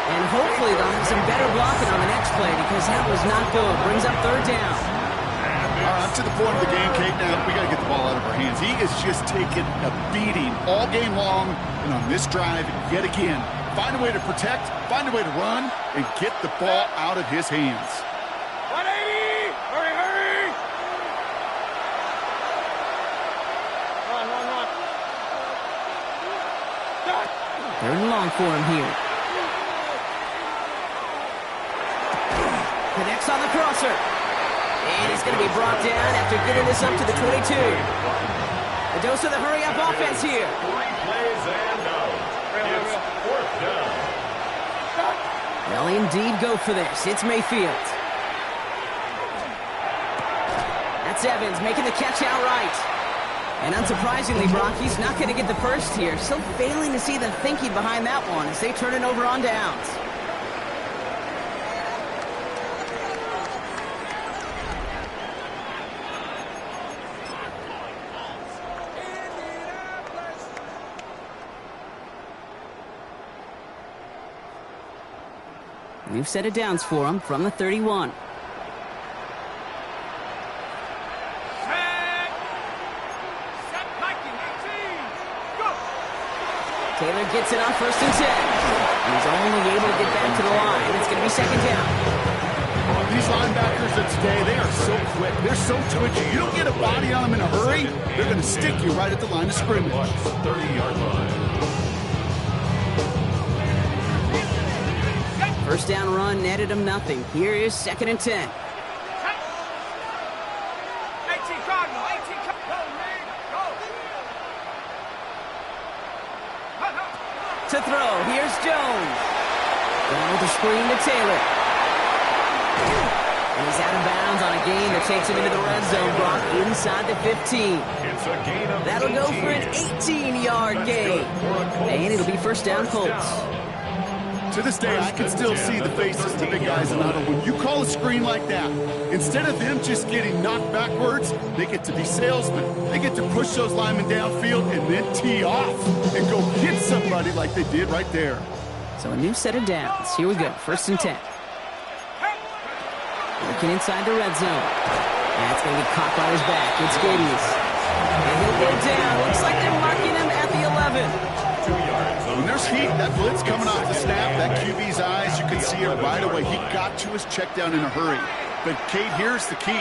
And hopefully they'll have some better blocking on the next play because that was not good. Brings up 3rd down. All right, up to the point of the game, Kate. Now we got to get the ball out of our hands. He is just taking a beating all game long, and on this drive, yet again, find a way to protect, find a way to run, and get the ball out of his hands. 180. Hurry, hurry. Run. 3rd and long for him here. Connects on the crosser. And he's going to be brought down after getting this up to the 22. A dose of the hurry-up offense here. 3 plays and out. It's 4th down. They'll indeed go for this. It's Mayfield. That's Evans making the catch outright. And unsurprisingly, Brock, he's not going to get the first here. Still failing to see the thinking behind that one as they turn it over on downs. New set of downs for him from the 31. Taylor gets it on 1st and 10. He's only able to get back to the line. It's going to be 2nd down. These linebackers of today, they are so quick. They're so twitchy. You don't get a body on them in a hurry, they're going to stick you right at the line of scrimmage. 30-yard line. 1st down run netted him nothing. Here is 2nd and 10. To throw, here's Jones. Going with the screen to Taylor. And he's out of bounds on a gain that takes him into the red zone, brought inside the 15. It's a gain of That'll go for an 18-yard gain. And it'll be 1st down Colts. To this day, I can still see the faces of the big guys in huddle. When you call a screen like that, instead of them just getting knocked backwards, they get to be salesmen. They get to push those linemen downfield and then tee off and go hit somebody like they did right there. So a new set of downs. Here we go, 1st and 10. Working inside the red zone. That's going to get caught by his back. It's Geddes. And he'll go down. Looks like they're marking him at the 11. 2 yards. When there's heat, that blitz coming off the snap, that QB's eyes, you can see it right away. He got to his check down in a hurry. But, Kate, here's the key.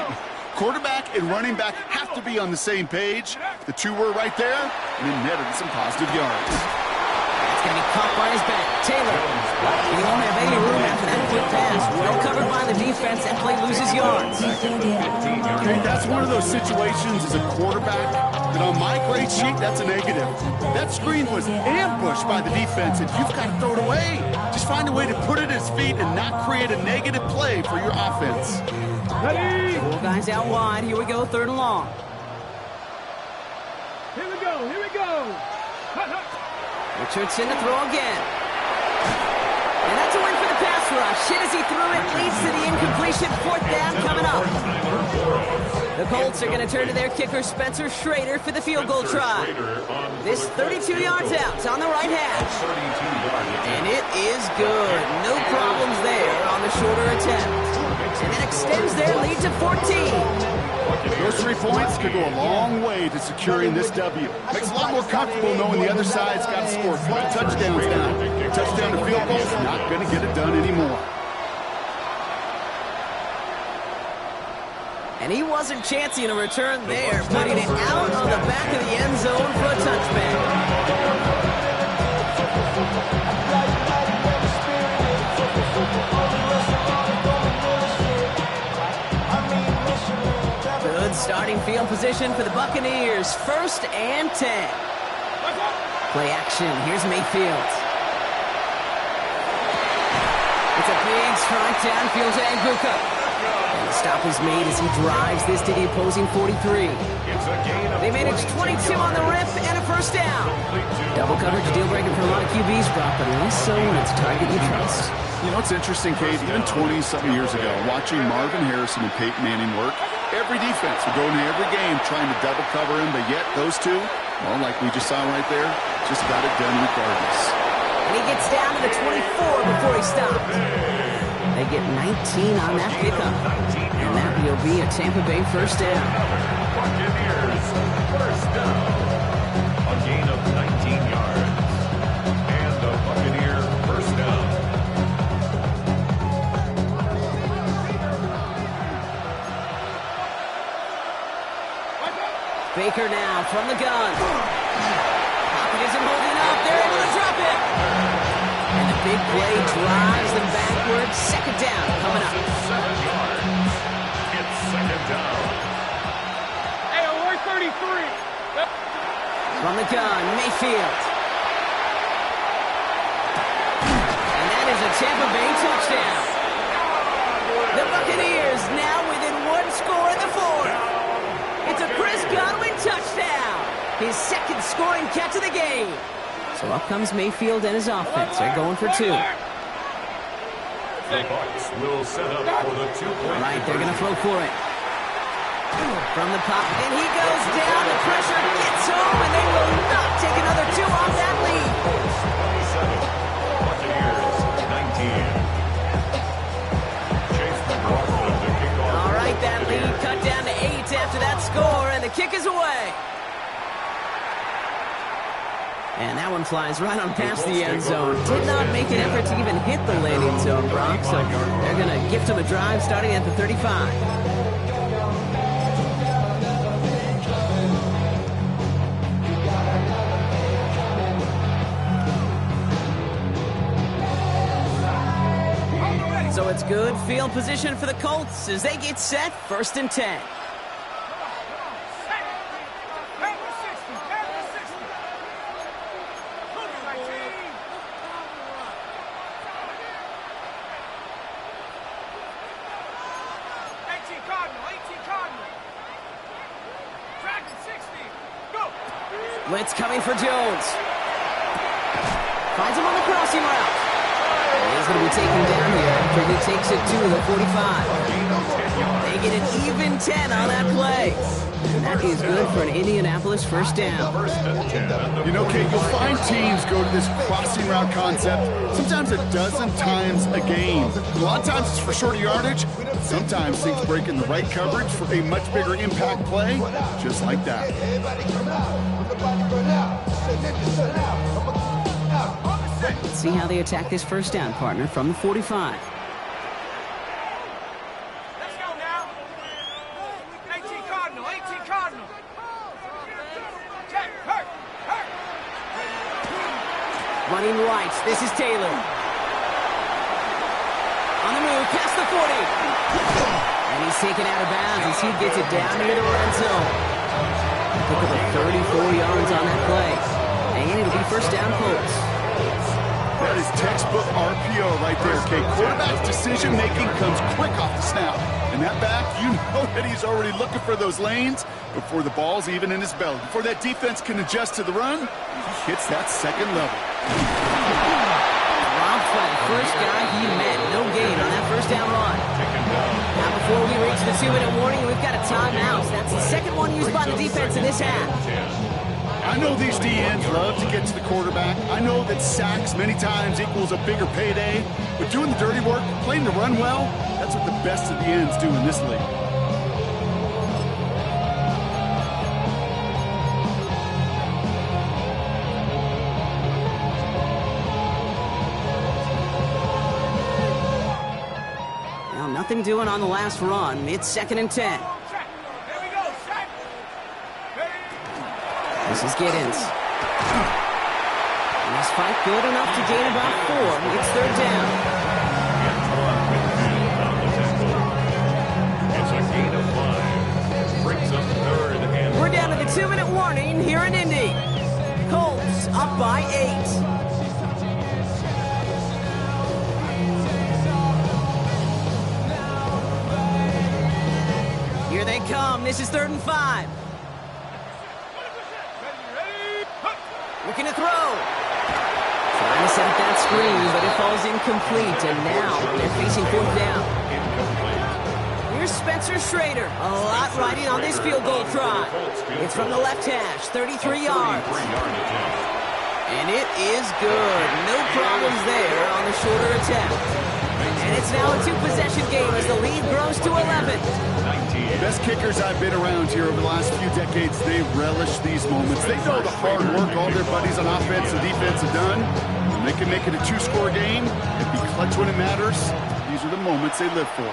Quarterback and running back have to be on the same page. The two were right there, and then netted some positive yards. It's going to be caught by his back. Taylor. He won't have any room after that quick pass. Well covered by the defense. That play loses yards. Okay, that's one of those situations as a quarterback that on my grade sheet, that's a negative. That screen was ambushed by the defense, and you've got to throw it away. Just find a way to put it at his feet and not create a negative play for your offense. 4 guys out wide. Here we go, 3rd and long. Here we go, here we go. Richardson to throw again. And that's a win for the pass rush. Hit as he threw it, leads to the incompletion. 4th down coming up. The Colts are going to turn to their kicker, Spencer Schrader, for the field goal try. This 32 yards out on the right hash. And it is good. No problems there on the shorter attempt. And that extends their lead to 14. Those 3 points could go a long way to securing this W. Makes it a lot more comfortable knowing the other side's got to score 3 touchdowns now. Touchdown to field goals, not going to get it done anymore. And he wasn't chancing a return there, putting it out on the back of the end zone for a touchback. Good starting field position for the Buccaneers. 1st and 10. Play action. Here's Mayfield. It's a big strike downfield to Anguka. And the stop is made as he drives this to the opposing 43. They manage 22 on the rip and a 1st down. Double coverage deal breaker for a lot of QBs, Brock, but less so when it's a target you trust. You know, it's interesting, Kate, even 20-something years ago, watching Marvin Harrison and Peyton Manning work, every defense would go into every game trying to double cover him, but yet those two, well, like we just saw right there, just got it done regardless. And he gets down to the 24 before he stopped. They get 19 on that pickup. And that will be a Tampa Bay 1st down. Buccaneers, 1st down. A gain of 19 yards. And a Buccaneer 1st down. Baker now from the gun. Pocket isn't holding up. They're able to drop it. And the big play drives them backwards. 2nd down coming up. 7 yards. It's 2nd down. Hey, we're 33. From the gun, Mayfield. And that is a Tampa Bay touchdown. The Buccaneers now within 1 score in the 4th. It's a Chris Godwin touchdown. His 2nd scoring catch of the game. So up comes Mayfield and his offense. They're going for 2. The Bucs will set up for the 2-point. Right, they're going to throw for it. From the pop, and he goes down. The pressure gets home, and they will not take another 2 off that lead. 27, Buccaneers 19. kick is away. And that one flies right on past the end zone. Did not make an effort to even hit the landing zone, Brock. So they're going to gift him a drive starting at the 35. So it's good field position for the Colts as they get set, 1st and 10. Blitz coming for Jones. Finds him on the crossing route. He's going to be taken down here after he takes it to the 45. They get an even 10 on that play. And that is good for an Indianapolis 1st down. You know, Kate, you'll find teams go to this crossing route concept sometimes a dozen times a game. A lot of times it's for shorter yardage. Sometimes things break in the right coverage for a much bigger impact play, just like that. Let's see how they attack this 1st down, partner, from the 45. Let's go now. 18 Cardinal, 18 Cardinal. Check, hurt. Running right, this is Taylor. On the move, past the 40. And he's taken out of bounds as he gets it down near the red zone. Pick up 34 yards on that play. And it'll be 1st down Colts. That is textbook RPO right there, Kate. Quarterback's decision-making comes quick off the snap. And that back, you know that he's already looking for those lanes before the ball's even in his belly. Before that defense can adjust to the run, he hits that 2nd level. Robbed by the first guy he met. No gain on that 1st down run. Now before we reach the 2-minute warning, we've got a timeout. That's the 2nd one used by the defense in this half. I know these DNs love to get to the quarterback. I know that sacks many times equals a bigger payday. But doing the dirty work, playing to run well, that's what the best of the ends do in this league. Now nothing doing on the last run. It's 2nd and 10. This is Giddens. And this fight good enough to gain about 4. It's 3rd down. It's a gain of 5. Brings up 3rd and... We're down to the 2-minute warning here in Indy. Colts up by 8. Here they come. This is 3rd and 5. Looking to throw. Trying to set up that screen, but it falls incomplete. And now they're facing 4th down. Here's Spencer Schrader. A lot riding on this field goal try. It's from the left hash, 33 yards. And it is good. No problems there on the shorter attempt. And it's now a 2-possession game as the lead grows to 11. Best kickers I've been around here over the last few decades, they relish these moments. They know the hard work all their buddies on offense and defense have done. When they can make it a 2-score game and be clutch when it matters, these are the moments they live for.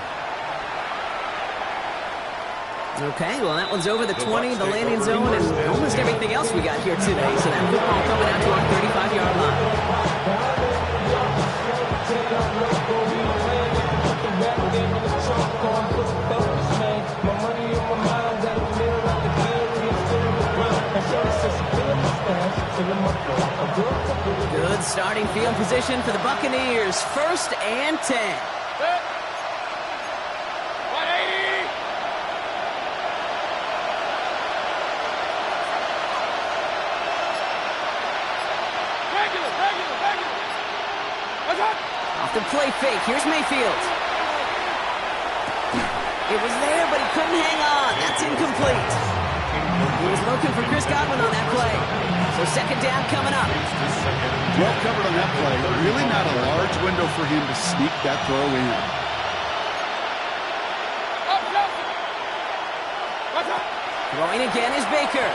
Okay, well, that one's over the 20, the landing zone, and almost everything else we got here today. So that football coming out to our 35-yard line. Good starting field position for the Buccaneers. 1st and 10. 180. Regular. What's up? Off the play fake. Here's Mayfield. It was there, but he couldn't hang on. That's incomplete. He was looking for Chris Godwin on that play. So 2nd down coming up. Well covered on that play. Really not a large window for him to sneak that throw in. Up, What's up? Throwing again is Baker.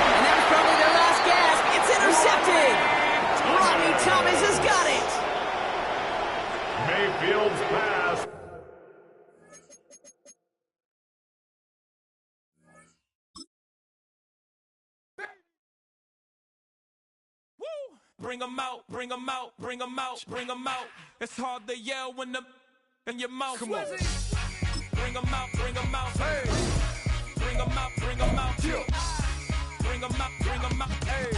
And that was probably their last gasp. It's intercepted. Rodney Thomas has got it. Mayfield's pass. Bring them out, bring them out, bring them out, bring them out. It's hard to yell when the in your mouth. Come on. Bring them out, bring them out. Hey. Bring them out, bring them out. Yeah. Bring them out, bring them out. Hey.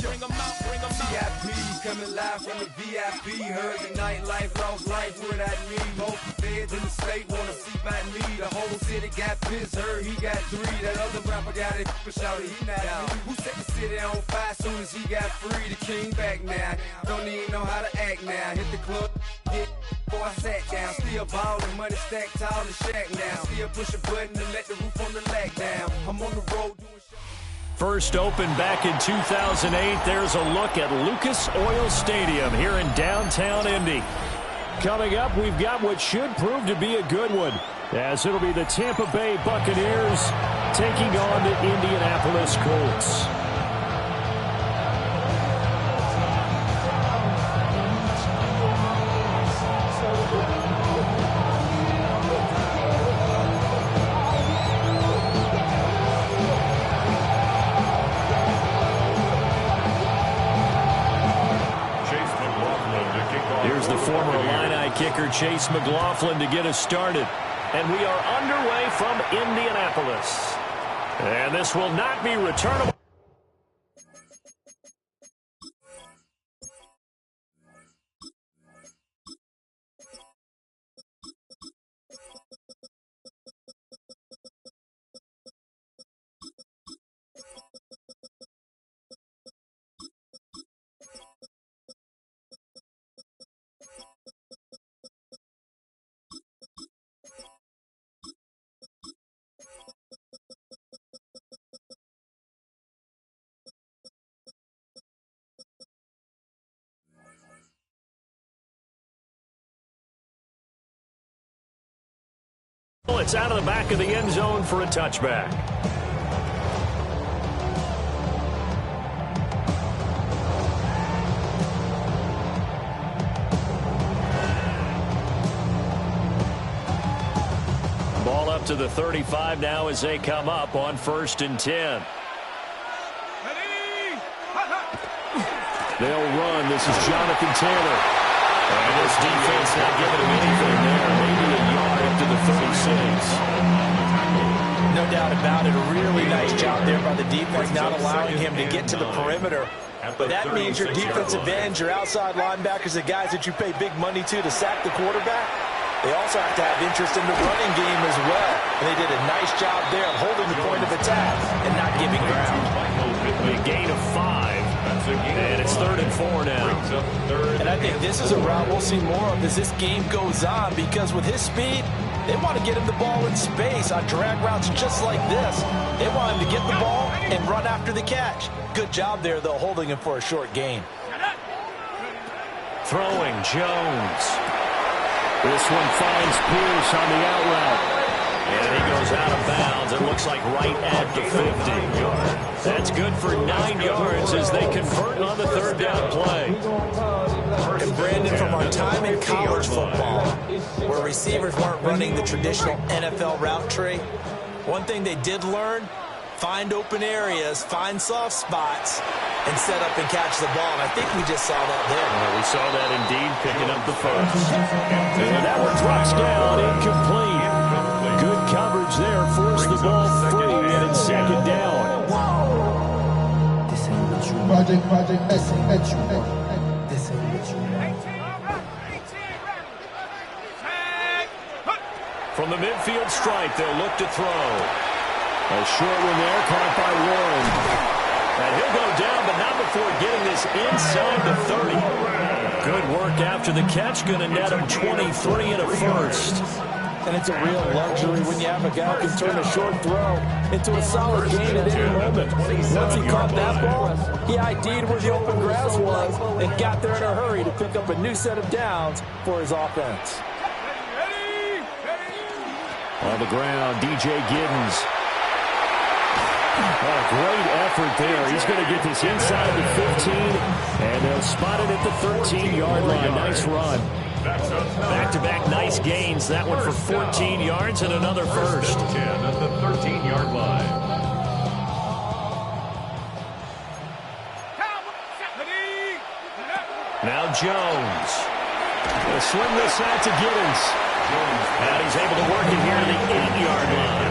Bring them out, bring them out. VIP coming live from the VIP. Heard the nightlife, lost life without me. Most feds in the state wanna see by me. The whole city got pissed, heard he got 3. That other rapper got it, shouted he not out. Who set the city on fire soon as he got free? The king back now, don't even know how to act now. Hit the club, hit before I sat down. Still ballin', money stacked tall and shack now. Still push a button to let the roof on the lag down. I'm on the road doing shows. First opened back in 2008. There's a look at Lucas Oil Stadium here in downtown Indy. Coming up, we've got what should prove to be a good one, as it'll be the Tampa Bay Buccaneers taking on the Indianapolis Colts. Here's the former Illini kicker Chase McLaughlin to get us started. And we are underway from Indianapolis. And this will not be returnable. It's out of the back of the end zone for a touchback. Ball up to the 35 now as they come up on 1st and 10. They'll run. This is Jonathan Taylor. And this defense not giving him anything there. Maybe a yard up to the 36. No doubt about it. A really nice job there by the defense, not allowing him to get to the perimeter. But that means your defensive ends, your outside linebackers, the guys that you pay big money to sack the quarterback, they also have to have interest in the running game as well. And they did a nice job there of holding the point of attack and not giving ground. A gain of 5. And it's 3rd and 4 now. And I think this is a route we'll see more of as this game goes on, because with his speed, they want to get him the ball in space on drag routes just like this. They want him to get the ball and run after the catch. Good job there, though, holding him for a short gain. Throwing Jones. This one finds Pierce on the out route. And he goes out of bounds. It looks like right at the 50. That's good for 9 yards as they convert on the 3rd down play. And Brandon, from our time in college football, where receivers weren't running the traditional NFL route tree, one thing they did learn, find open areas, find soft spots, and set up and catch the ball. And I think we just saw that there. Well, we saw that indeed, picking up the first. And that one drops down, incomplete. Good coverage there, forced the ball free, and it's 2nd down. From the midfield stripe, they'll look to throw. A short one there, caught by Warren. And he'll go down, but not before getting this inside the 30. Good work after the catch, going to net him 23 and a first. And it's a real luxury when you have a guy who can turn a short throw into a solid gain at any moment. Once he caught that ball, he ID'd where the open grass was and got there in a hurry to pick up a new set of downs for his offense. On the ground, DJ Giddens. Oh, great effort there. He's going to get this inside the 15, and they'll spot it at the 13-yard line. Nice run. Back-to-back nice gains. That one for 14 yards and another first. 10 at the 13-yard line. Now Jones. He'll swing this out to Giddens. And he's able to work it here to the 8-yard line.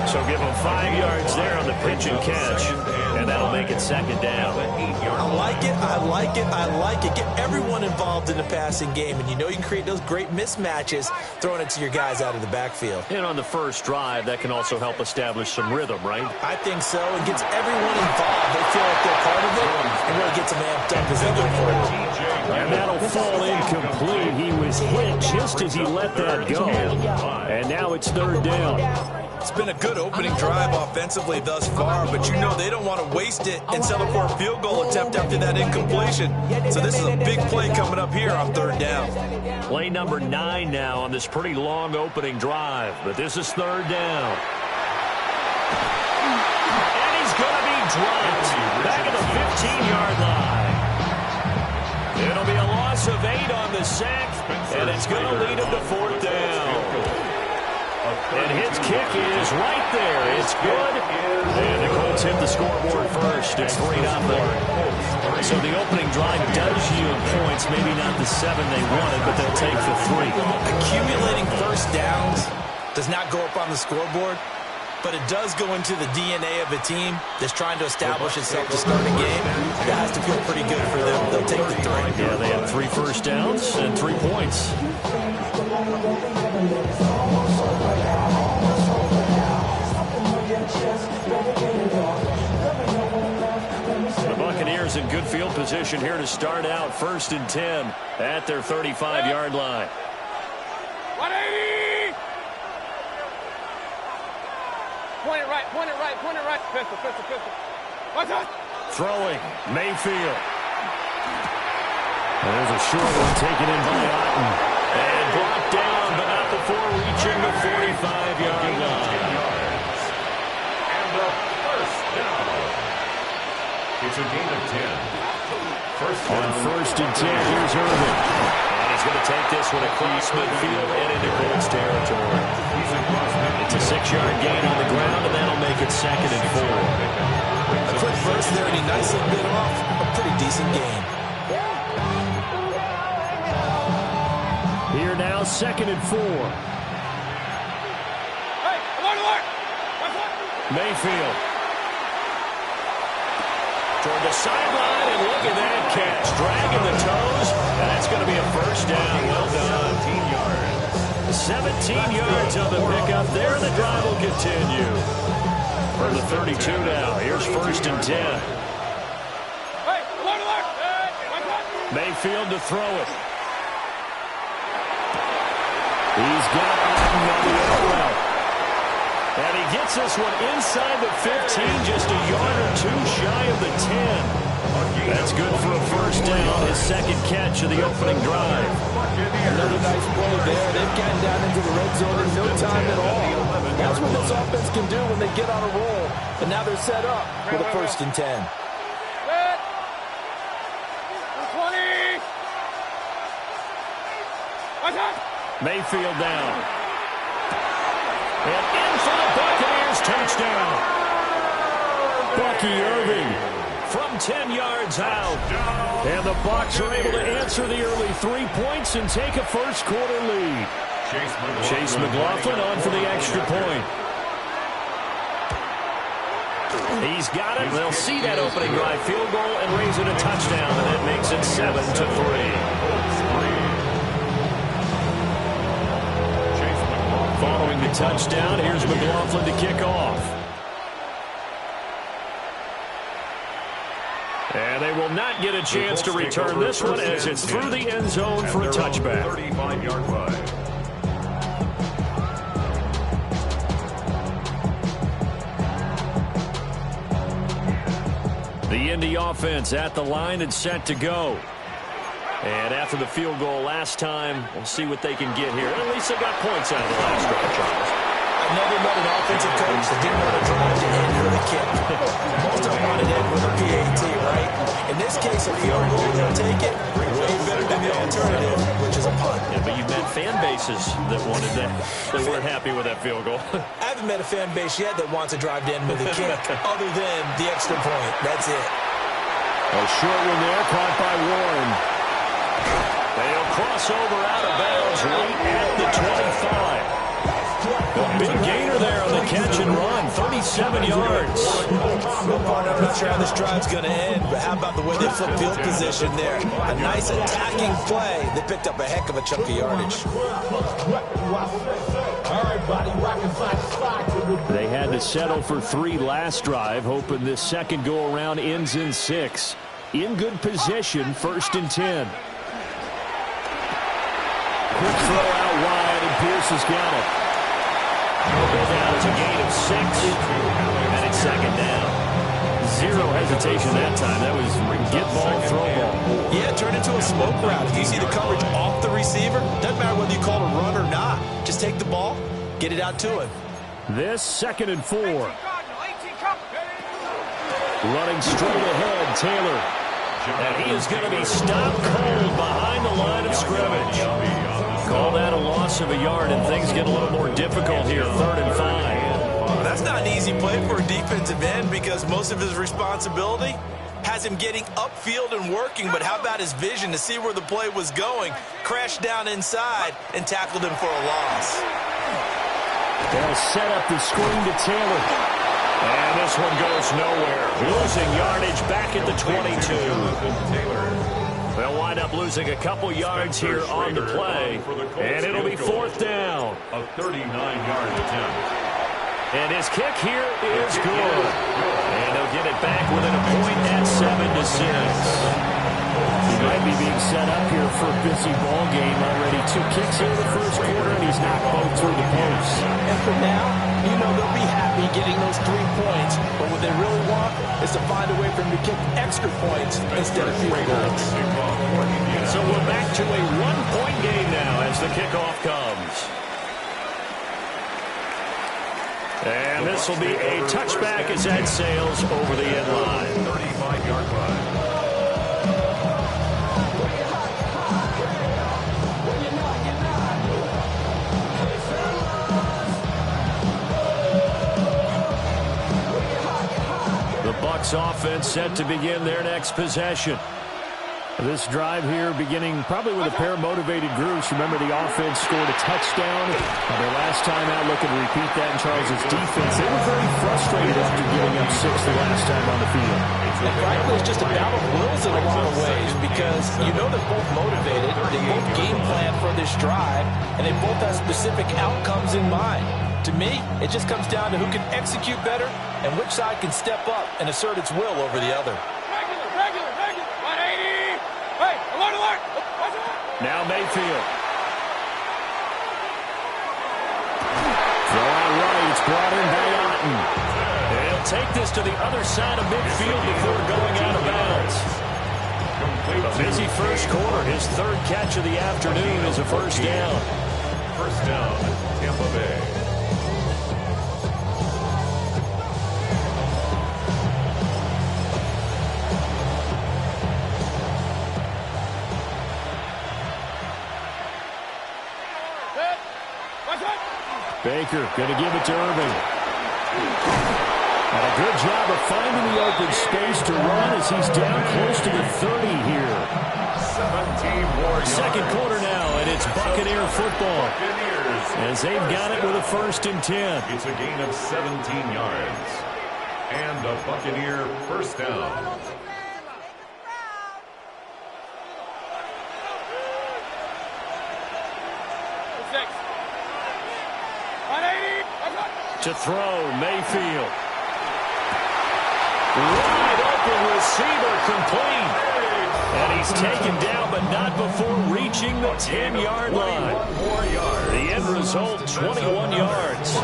So give him 5 yards there on the pitch and catch, and that'll make it second down. I like it, I like it, I like it. Get everyone involved in the passing game, and you know you can create those great mismatches throwing it to your guys out of the backfield. And on the first drive, that can also help establish some rhythm, right? I think so. It gets everyone involved. They feel like they're part of it, and really gets them amped up as they go forward. And that'll fall incomplete. He was hit just as he let that go. And now it's third down. It's been a good opening drive offensively thus far, but you know they don't want to waste it and settle for a field goal attempt after that incompletion. So this is a big play coming up here on third down. Play number 9 now on this pretty long opening drive, but this is third down. And he's going to be dropped back at the 15-yard line. It'll be a loss of 8 on the sack, and it's going to lead him to fourth down. And his kick is right there. It's good. And the Colts hit the scoreboard first. It's 3-0. So the opening drive does yield points. Maybe not the 7 they wanted, but they'll take the 3. Accumulating first downs does not go up on the scoreboard, but it does go into the DNA of a team that's trying to establish itself to start a game. That has to feel pretty good for them. They'll take the 3. Yeah, they had 3 first downs and 3 points. The Buccaneers in good field position here to start out 1st and 10 at their 35-yard line. 180! Point it right, point it right, point it right. Pistol, pistol, pistol. What's up? Throwing, Mayfield. And there's a short one taken in by Otten. And brought down, but not before reaching the 45-yard line. And the first down. It's a gain of 10. On 1st and 10, here's Irvin. And he's going to take this one across midfield and into Colts territory. It's a 6-yard gain on the ground, and that'll make it 2nd and 4. A quick burst there, and he nicely bit off a pretty decent gain. Here now, 2nd and 4. Hey, alert! What's up? Mayfield. Toward the sideline, and look at that catch. Dragging the toes, and that's going to be a first down. Well done. 17 yards on the pickup there. The drive will continue. From the 32 now, here's 1st and 10. Hey, alert! Hey, what's up? Mayfield to throw it. He's got Otten on the other route. And he gets this one inside the 15, just a yard or 2 shy of the 10. That's good for a first down, his 2nd catch of the opening drive. Another nice play there. They've gotten down into the red zone in no time at all. That's what this offense can do when they get on a roll. And now they're set up with a 1st and 10. Red. 20. What's up? Mayfield down. And in for the Buccaneers, touchdown. Bucky Irving from 10 yards out. And the Bucs are able to answer the early 3 points and take a first quarter lead. Chase McLaughlin on for the extra point. He's got it. They'll see that opening drive field goal and raise it a touchdown, and that makes it 7-3. Following the touchdown, here's McLaughlin to kick off. And they will not get a chance to return this one as it's through the end zone for a touchback. 35-yard line. The Indy offense at the line and set to go. And after the field goal last time, we'll see what they can get here. At least they got points out of the last drive, Charles. I've never met an offensive coach that didn't want to drive to end with a kick. Most of them wanted to end with a PAT, right? In this case, a field goal, they'll take it way better than the alternative, which is a punt. Yeah, but you've met fan bases that wanted that weren't happy with that field goal. I haven't met a fan base yet that wants to drive to end with a kick other than the extra point. That's it. A short one there, caught by Warren. They'll cross over out of bounds right at the 25. A big gainer there on the catch and run, 37 yards. I'm not sure how this drive's going to end, but how about the way they flip field position there? A nice attacking play. They picked up a heck of a chunk of yardage. They had to settle for 3 last drive, hoping this second go-around ends in 6. In good position, 1st and 10. Quick throw out wide, and Pierce has got it. Down to a gain of 6, and it's 2nd down. 0 hesitation that time. That was get ball, throw ball. Yeah, turn into a smoke route. If you see the coverage off the receiver, doesn't matter whether you call it a run or not. Just take the ball, get it out to him. This 2nd and 4. Running straight ahead, Taylor. And he is going to be stopped cold behind the line of scrimmage. Call that a loss of a yard, and things get a little more difficult here, 3rd and 5. That's not an easy play for a defensive end because most of his responsibility has him getting upfield and working, but how about his vision to see where the play was going, crashed down inside, and tackled him for a loss. They'll set up the screen to Taylor. And this one goes nowhere. Losing yardage back at the 22. They'll wind up losing a couple yards here on the play. And it'll be 4th down. A 39-yard attempt. And his kick here is good. And they'll get it back within a point at 7-6. He might be being set up here for a busy ball game already. 2 kicks in the first quarter, and he's knocked both through the post. And for now, you know they'll be happy getting those 3 points, but what they really want is to find a way for him to kick extra points instead of field goals. So we're back to a 1-point game now as the kickoff comes. And this will be a touchback as that sails over the end line. 35-yard line. Bucs offense set to begin their next possession. This drive here beginning probably with a pair of motivated groups. Remember, the offense scored a touchdown. Their last time out, looking to repeat that in Charles' defense. They were very frustrated after giving up 6 the last time on the field. And frankly, it's just a battle of wills in a lot of ways because you know they're both motivated. They both game plan for this drive, and they both have specific outcomes in mind. To me, it just comes down to who can execute better and which side can step up and assert its will over the other. Regular. 180. Hey, alert. Now Mayfield. Throw out right. It's brought in by Otten. They'll take this to the other side of midfield before going out of bounds. A busy first quarter. His 3rd catch of the afternoon is a first down. First down, Tampa Bay. Baker going to give it to Irving. And a good job of finding the open space to run as he's down close to the 30 here. 17 more yards. 2nd quarter now, and it's Buccaneer football. As they've got it with a 1st and 10. It's a gain of 17 yards. And a Buccaneer first down. To throw, Mayfield. Wide open receiver complete. And he's taken down, but not before reaching the 10-yard line. The end result, 21 yards.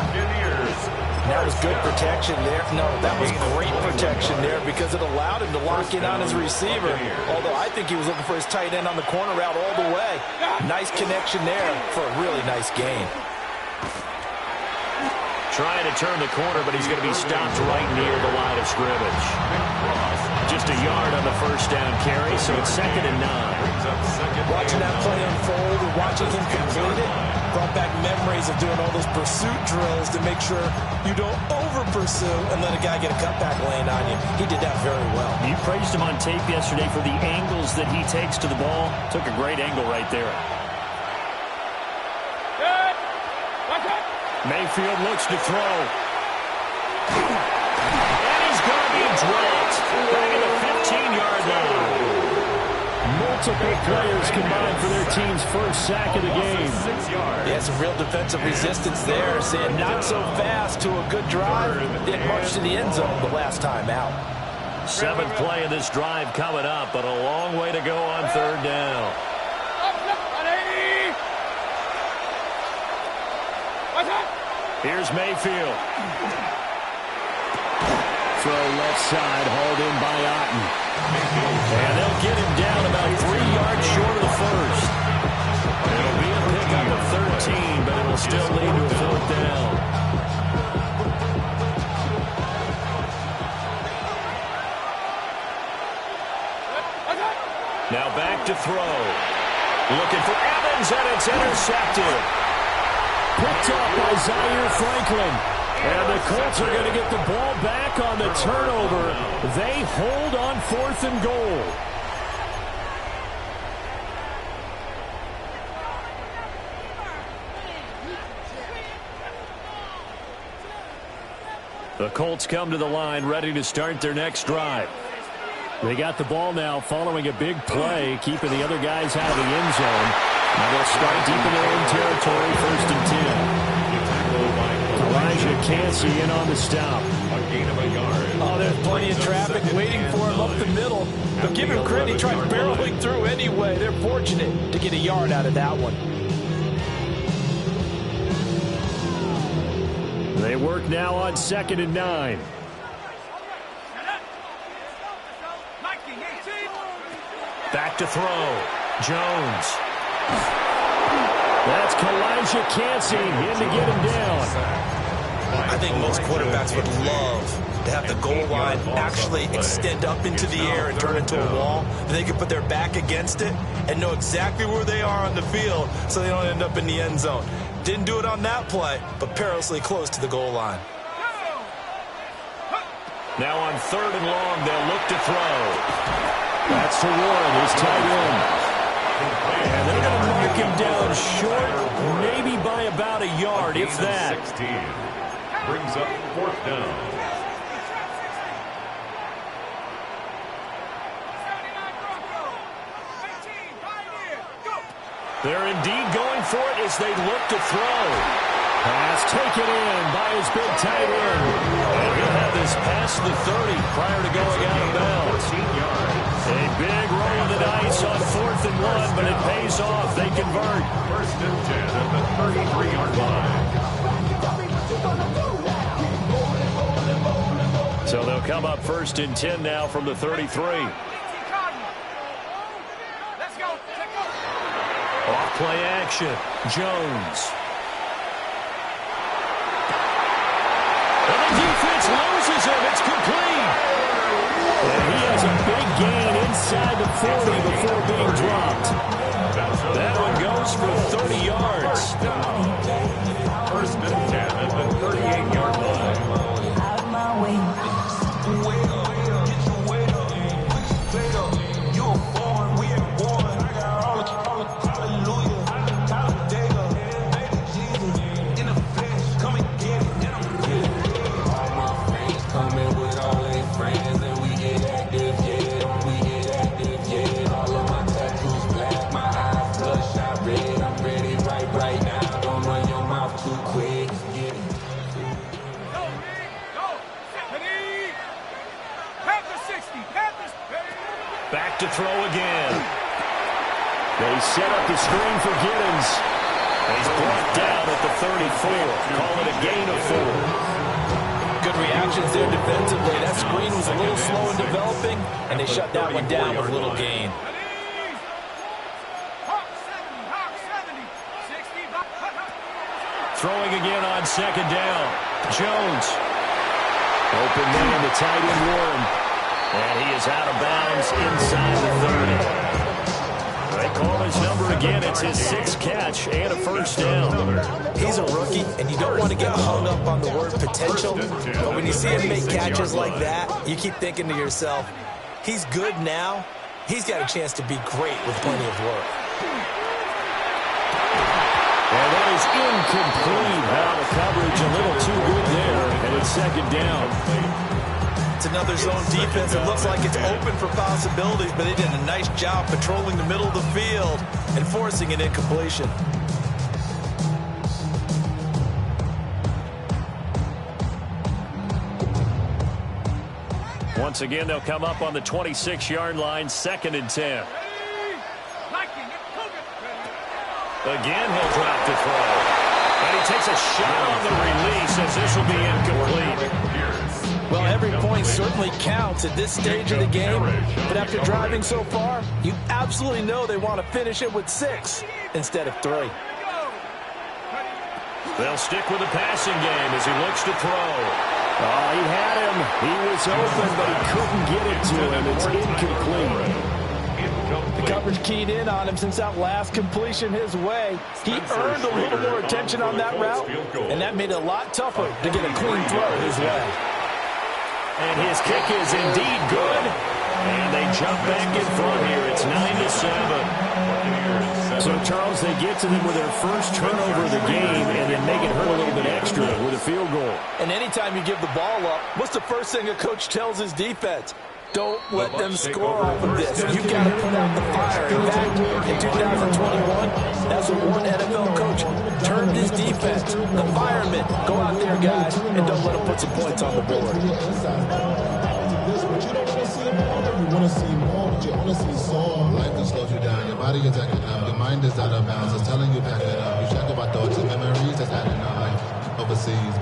That was good protection there. No, that was great protection there because it allowed him to lock in on his receiver. Although I think he was looking for his tight end on the corner route all the way. Nice connection there for a really nice gain. Trying to turn the corner, but he's going to be stopped right near the line of scrimmage. Just a yard on the first down carry, so it's 2nd and 9. Watching that play unfold and watching him complete it brought back memories of doing all those pursuit drills to make sure you don't over-pursue and let a guy get a cutback lane on you. He did that very well. You praised him on tape yesterday for the angles that he takes to the ball. Took a great angle right there. Mayfield looks to throw. And he's going to be dropped back at the 15-yard line. Multiple players combined for their team's first sack of the game. Yeah, some real defensive resistance there. Saying not so fast to a good drive. Didn't march to the end zone the last time out. 7th play of this drive coming up, but a long way to go on 3rd down. Here's Mayfield. Throw left side, hauled in by Otten. And they'll get him down about 3 yards short of the first. It'll be a pickup of 13, but it'll still lead to a 4th down. Now back to throw. Looking for Evans, and it's intercepted. Picked up by Zaire Franklin. And the Colts are going to get the ball back on the turnover. They hold on 4th and goal. The Colts come to the line ready to start their next drive. They got the ball now following a big play, keeping the other guys out of the end zone. Now they'll start deep in their own territory, 1st and 10. Elijah Cansey in on the stop. Oh, there's plenty of traffic waiting for him up the middle. But give him credit, he tried barreling through anyway. They're fortunate to get a yard out of that one. They work now on 2nd and 9. Back to throw. Jones. That's Kalijah Cansey in to get him down. I think most quarterbacks would love to have the goal line actually extend up into the air and turn into a wall. And they can put their back against it and know exactly where they are on the field so they don't end up in the end zone. Didn't do it on that play, but perilously close to the goal line. Now on 3rd and long, they'll look to throw. That's to Warren, his tight end. And they're going to mark him down short, maybe by about a yard, if that. 16 brings up 4th down. They're indeed going for it as they look to throw. Pass taken in by his big tight end. And he'll have this past the 30 prior to going out of bounds. 14 yards. A big roll of the dice on 4th and 1, but it pays off. They convert. 1st and 10 at the 33-yard line. So they'll come up 1st and 10 now from the 33. Off play action. Jones. And the defense loses him. It's complete. And he has a big gain inside the 40 before being dropped. That one goes for 30 yards. 1st and 10 at the 38-yard line. Back to throw again. They set up the screen for Giddens. He's brought down at the 34. Call it a gain of 4. Good reactions there defensively. That screen was a little slow in developing, and they shut that one down with little gain. Throwing again on second down. Jones. Open man to tight end Warren. And he is out of bounds inside the 30. They call his number again. It's his 6th catch and a first down. He's a rookie, and you don't want to get hung up on the word potential. But when you see him make catches like that, you keep thinking to yourself, he's good now. He's got a chance to be great with plenty of work. And that is incomplete. Now the coverage a little too good there, and it's second down. It's another zone defense. It looks like it's open for possibilities, but they did a nice job patrolling the middle of the field and forcing an incompletion. Once again, they'll come up on the 26-yard line, 2nd and 10. Again, he'll drop to throw. And he takes a shot on the release as this will be incomplete. Well, every point certainly counts at this stage of the game. But after driving so far, you absolutely know they want to finish it with 6 instead of 3. They'll stick with the passing game as he looks to throw. Oh, he had him. He was open, but he couldn't get it to him. It's incomplete. The coverage keyed in on him since that last completion his way. He earned a little more attention on that route, and that made it a lot tougher to get a clean throw his way. And his kick is indeed good. And they jump back in front here. It's 9-7. So, Charles, they get to them with their first turnover of the game and then make it hurt a little bit extra with a field goal. And anytime you give the ball up, what's the first thing a coach tells his defense? Don't let them score off of this. You've got to put out the fire. In fact, in 2021, that's what one NFL coach termed his defense. The firemen. Go out there, guys, and don't let them put some points on the board. But you don't want to see more. You want to see more, but you only see some. Life can slow you down. Your body is acting up. Your mind is out of bounds. It's telling you back it up. You check about thoughts and memories that's adding up. Like overseas,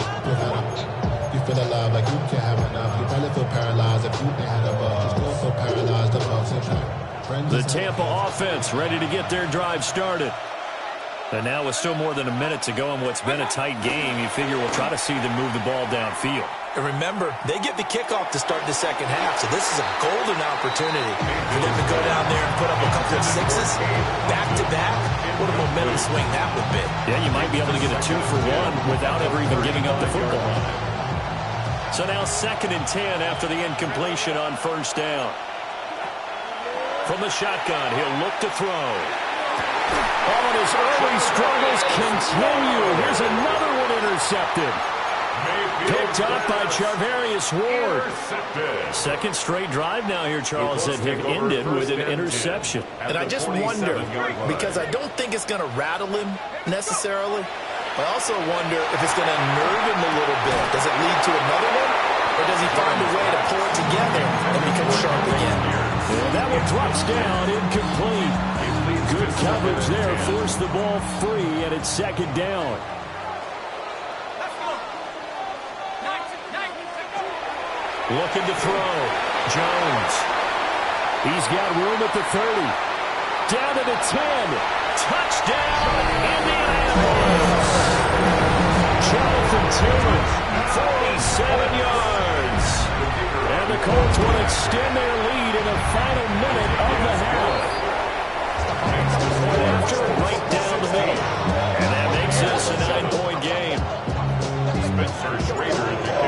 you feel alive like you can't have enough. You probably feel paralyzed if you ain't had a bug. You still feel paralyzed above. The Tampa offense ready to get their drive started. And now with still more than a minute to go in what's been a tight game, you figure we'll try to see them move the ball downfield. And remember, they get the kickoff to start the second half, so this is a golden opportunity for them to go down there and put up a couple of 6s back-to-back. What a momentum swing that would be. Yeah, you might be able to get a 2-for-1 without ever even giving up the football. So now 2nd and 10 after the incompletion on first down. From the shotgun, he'll look to throw. Oh, and his early struggles continue. Here's another one intercepted. Picked up by Charvarius Ward. Second straight drive now here, Charles, that have ended with an interception. And I just wonder, because I don't think it's going to rattle him necessarily, I also wonder if it's going to nerve him a little bit. Does it lead to another one? Or does he find a way to pull it together and become sharp again? And that one drops down, incomplete. Good coverage there, forced the ball free, and it's second down. Looking to throw. Jones. He's got room at the 30. Down to the 10. Touchdown, Indianapolis. Jonathan Taylor, 47 yards. And the Colts will extend their lead in the final minute of the half. After right down the middle. And that makes this a 9-point game.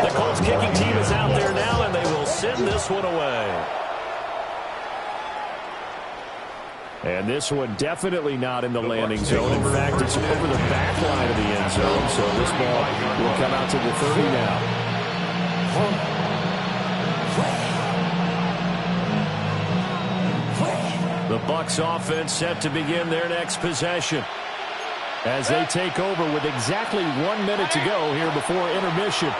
The Colts kicking team is out there now, and they will send this one away. And this one definitely not in the landing zone. In fact, it's over the back line of the end zone, so this ball will come out to the 30 now. The Bucs offense set to begin their next possession as they take over with exactly 1 minute to go here before intermission.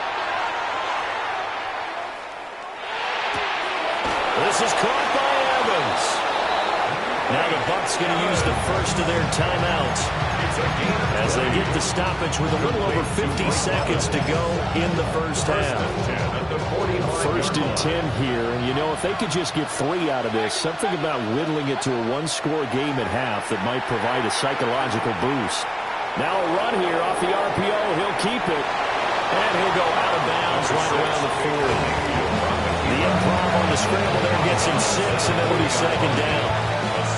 This is caught by Evans. Now the Bucs going to use the first of their timeouts. As they get the stoppage with a little over 50 seconds to go in the first half. 1st and 10 here. And, you know, if they could just get 3 out of this, something about whittling it to a one-score game at half that might provide a psychological boost. Now a run here off the RPO. He'll keep it. And he'll go out of bounds right around the 40. The improv on the scramble there gets him 6, and it'll be 2nd down.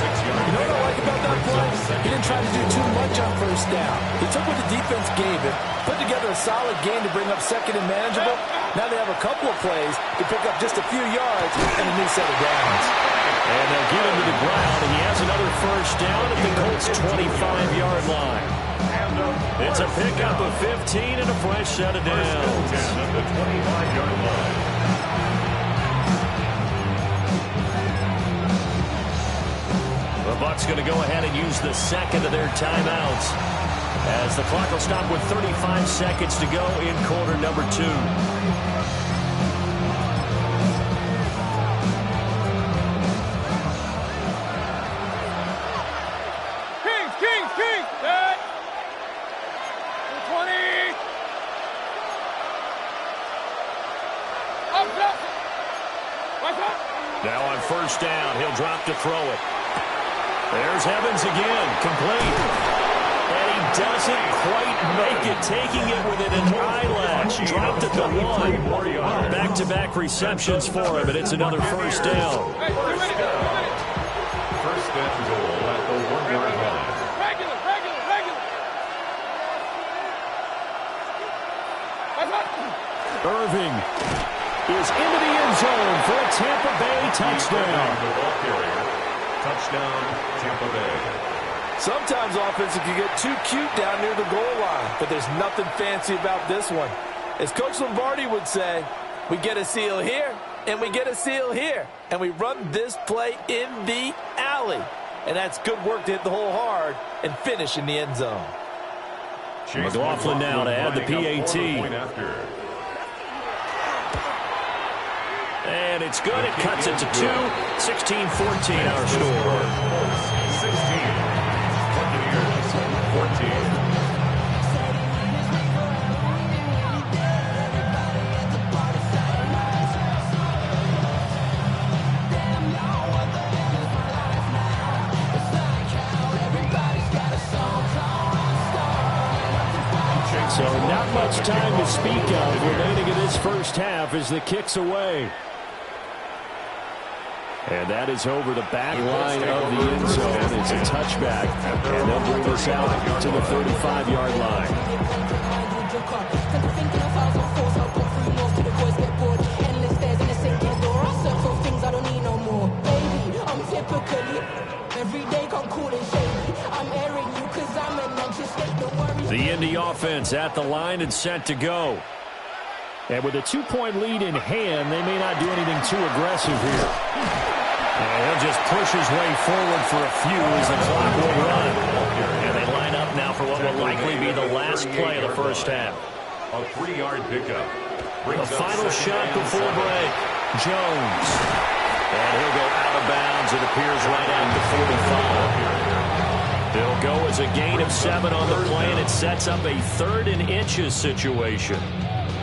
You know what I like about that play? He didn't try to do too much on 1st down. He took what the defense gave him, put together a solid game to bring up 2nd and manageable. Now they have a couple of plays to pick up just a few yards and a new set of downs. And they'll get him to the ground, and he has another 1st down at the Colts' 25-yard line. It's a pickup of 15 and a fresh set of downs. At the 25-yard line. The Bucs going to go ahead and use the 2nd of their timeouts as the clock will stop with 35 seconds to go in quarter number 2. Kings! Set! 20! Up! What's up? Now on 1st down, he'll drop to throw it. There's Evans again, complete. And he doesn't quite make it, taking it within an eyelash. Dropped at the 1. Back-to-back receptions for him, and it's another 1st down. First and goal at the 1-yard line. Regular. Irving is into the end zone for a Tampa Bay touchdown. The ball carrier. Touchdown, Tampa Bay. Sometimes offense can get too cute down near the goal line, but there's nothing fancy about this one. As Coach Lombardi would say, we get a seal here, and we get a seal here, and we run this play in the alley. And that's good work to hit the hole hard and finish in the end zone. McLaughlin now to add the PAT. And it's good. It cuts it to 2. 16-14 our score. 16. Buccaneers, 14. So not much time to speak of remaining in this first half as the kick's away. And that is over the back line of the end zone. It's a touchback. And they'll bring this out to the 35-yard line. The Indy offense at the line and set to go. And with a 2-point lead in hand, they may not do anything too aggressive here. And he'll just push his way forward for a few as the clock will run. And they line up now for what will likely be the last play of the first half. A 3-yard pickup. The final shot before break. Jones. And he'll go out of bounds. It appears right at the 45. It'll go as a gain of 7 on the play, and it sets up a 3rd and inches situation.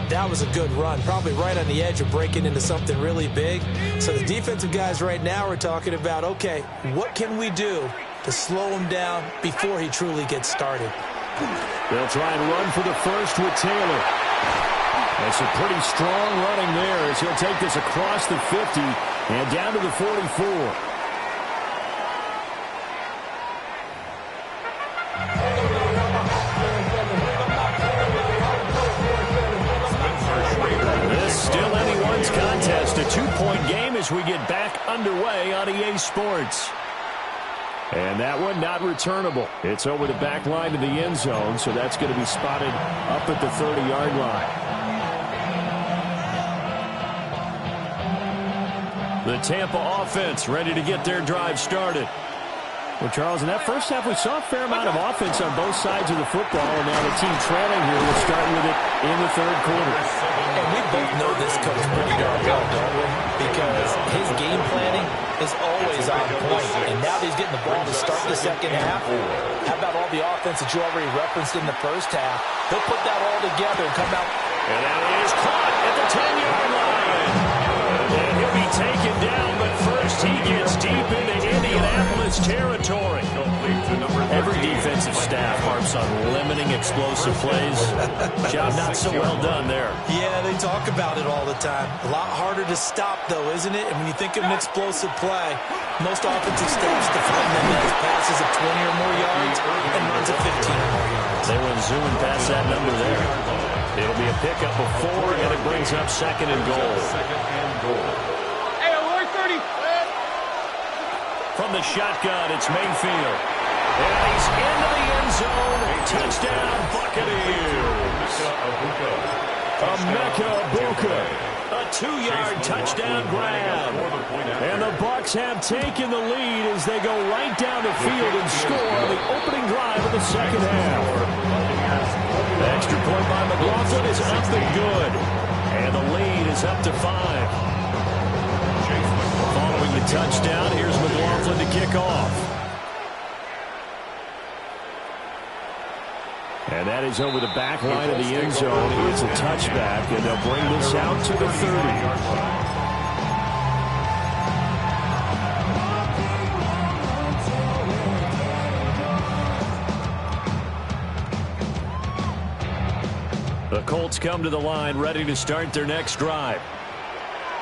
That was a good run, probably right on the edge of breaking into something really big. So the defensive guys right now are talking about, okay, what can we do to slow him down before he truly gets started? They'll try and run for the first with Taylor. That's a pretty strong running there as he'll take this across the 50 and down to the 44. Still anyone's contest, a 2-point game as we get back underway on EA Sports. And that one not returnable. It's over the back line to the end zone, so that's going to be spotted up at the 30-yard line. The Tampa offense ready to get their drive started. Well, Charles, in that first half, we saw a fair amount of offense on both sides of the football, and now the team trailing here will start with it in the third quarter. And we both know this coach pretty darn well, don't we? Because his game planning is always on point, and now that he's getting the ball to start the second half, how about all the offense that you already referenced in the first half? He'll put that all together and come out. And that is caught at the 10-yard line. And he'll be taken down, but first he gets deep into Indianapolis territory. Every defensive staff harps on limiting explosive plays. Job not so well done there. Yeah, they talk about it all the time. A lot harder to stop, though, isn't it? And when you think of an explosive play, most offensive staffs define them as passes of 20 or more yards and runs of 15 or more yards. They went zooming past that number there. It'll be a pickup of 4, and it brings up second and goal. Hey, alert 30. From the shotgun, it's Mayfield. And he's into the end zone. Touchdown, Buccaneers. Emeka Egbuka. A 2-yard touchdown grab. And the Bucs have taken the lead as they go right down the field and score on the opening drive of the second half. The extra point by McLaughlin is up and good. And the lead is up to 5. Following the touchdown, here's McLaughlin to kick off. And that is over the back line of the end zone. It's a touchback, and they'll bring this out to the 30. The Colts come to the line, ready to start their next drive.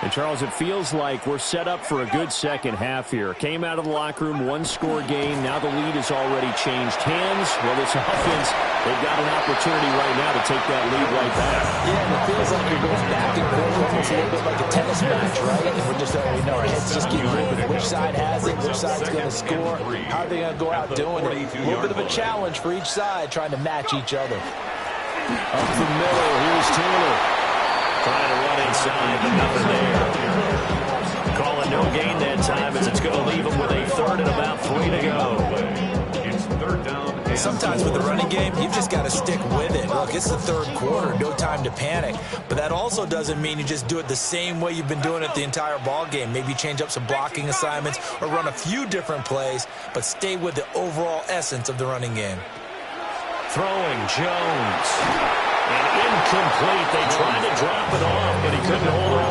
And, Charles, it feels like we're set up for a good second half here. Came out of the locker room, one-score game. Now the lead has already changed hands. Well, this offense, they've got an opportunity right now to take that lead right back. Yeah, and it feels like you're going back and forth, almost a little bit like a tennis match, right? And we're just, our heads just get moving. Which side has it? Which side's going to score? How are they going to go out doing it? A little bit of a challenge for each side, trying to match each other. Up the middle, here's Taylor. Trying to run inside, but nothing there. Calling no gain that time as it's going to leave him with a third and about 3 to go. It's third down. Sometimes with the running game, you've just got to stick with it. Look, it's the third quarter, no time to panic. But that also doesn't mean you just do it the same way you've been doing it the entire ball game. Maybe change up some blocking assignments or run a few different plays, but stay with the overall essence of the running game. Throwing Jones. And incomplete. They tried to drop it off, but he couldn't hold on.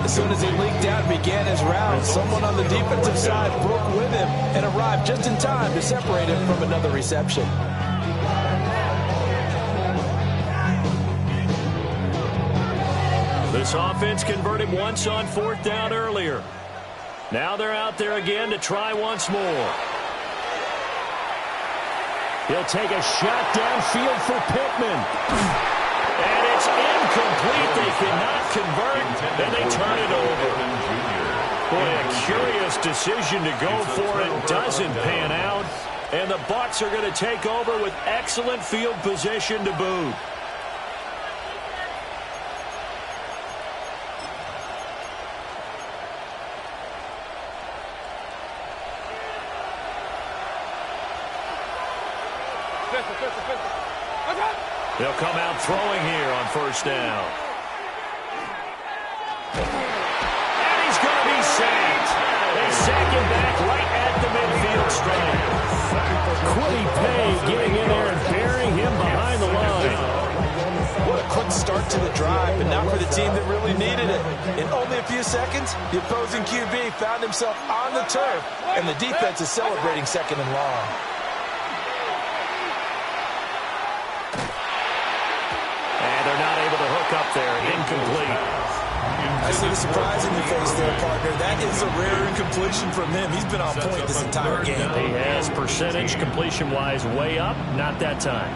As soon as he leaked out and began his route, someone on the defensive side broke with him and arrived just in time to separate him from another reception. This offense converted once on 4th down earlier. Now they're out there again to try once more. He'll take a shot downfield for Pittman. And it's incomplete. They cannot convert, and they turn it over. Boy, a curious decision to go for it. Doesn't pan out. And the Bucs are going to take over with excellent field position to boot. They'll come out throwing here on 1st down. And he's going to be sacked. They sack him back right at the midfield stripe. Kwity Paye getting in there and burying him behind the line. What a quick start to the drive, but not for the team that really needed it. In only a few seconds, the opposing QB found himself on the turf, and the defense is celebrating 2nd and long. They're not able to hook up there. Incomplete. I see the surprise in your face there, partner. That is a rare incompletion from him. He's been on point this entire game. He has percentage completion-wise way up. Not that time.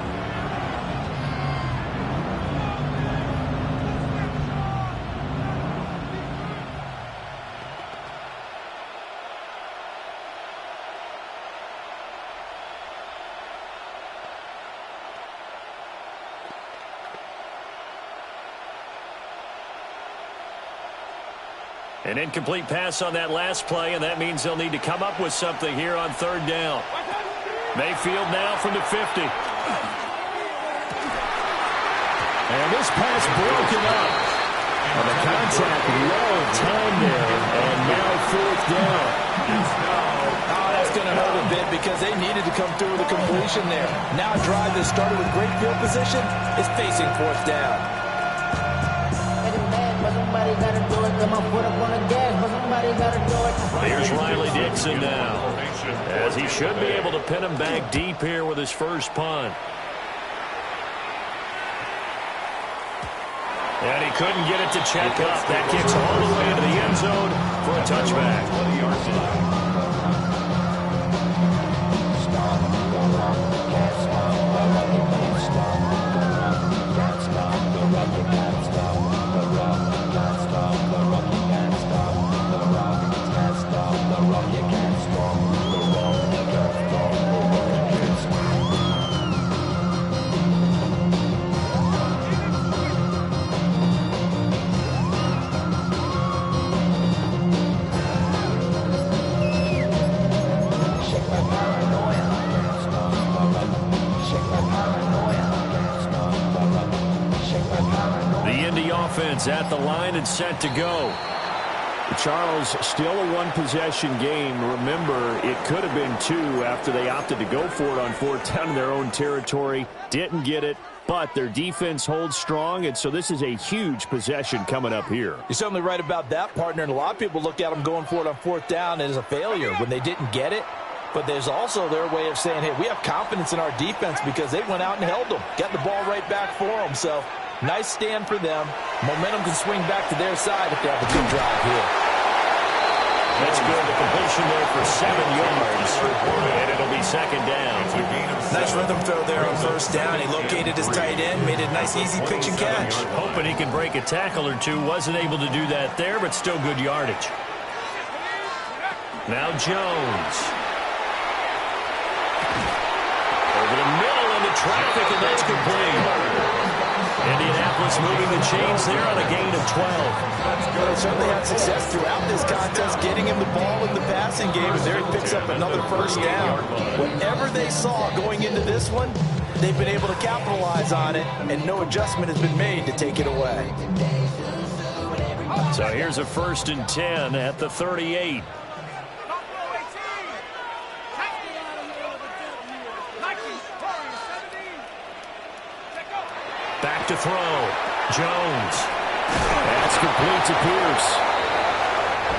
An incomplete pass on that last play, and that means they'll need to come up with something here on third down. Mayfield now from the 50. And this pass broken up. And the contact low time there, and now fourth down. Oh, that's going to hurt a bit because they needed to come through with a completion there. Now a drive that started with great field position is facing fourth down. Here's Riley Dixon now, as he should be able to pin him back deep here with his first punt. And he couldn't get it to check up. That kicks all the way into the end zone for a touchback. Offense at the line and set to go. Charles, still a one-possession game. Remember, it could have been two after they opted to go for it on fourth down in their own territory. Didn't get it, but their defense holds strong, and so this is a huge possession coming up here. You're certainly right about that, partner, and a lot of people look at them going for it on fourth down as a failure when they didn't get it. But there's also their way of saying, hey, we have confidence in our defense because they went out and held them, got the ball right back for them. So nice stand for them. Momentum can swing back to their side if they have a good drive here. That's good. The completion there for 7 yards. And it'll be second down. Nice rhythm throw there on first down. He located his tight end, made it a nice, easy pitch and catch. Hoping he can break a tackle or two. Wasn't able to do that there, but still good yardage. Now Jones. Over the middle into traffic, and that's complete. Indianapolis moving the chains there on a gain of 12. Well, they certainly had success throughout this contest, getting him the ball in the passing game, and there he picks up another first down. Whatever they saw going into this one, they've been able to capitalize on it, and no adjustment has been made to take it away. So here's a 1st and 10 at the 38. Back to throw. Jones. That's complete to Pierce.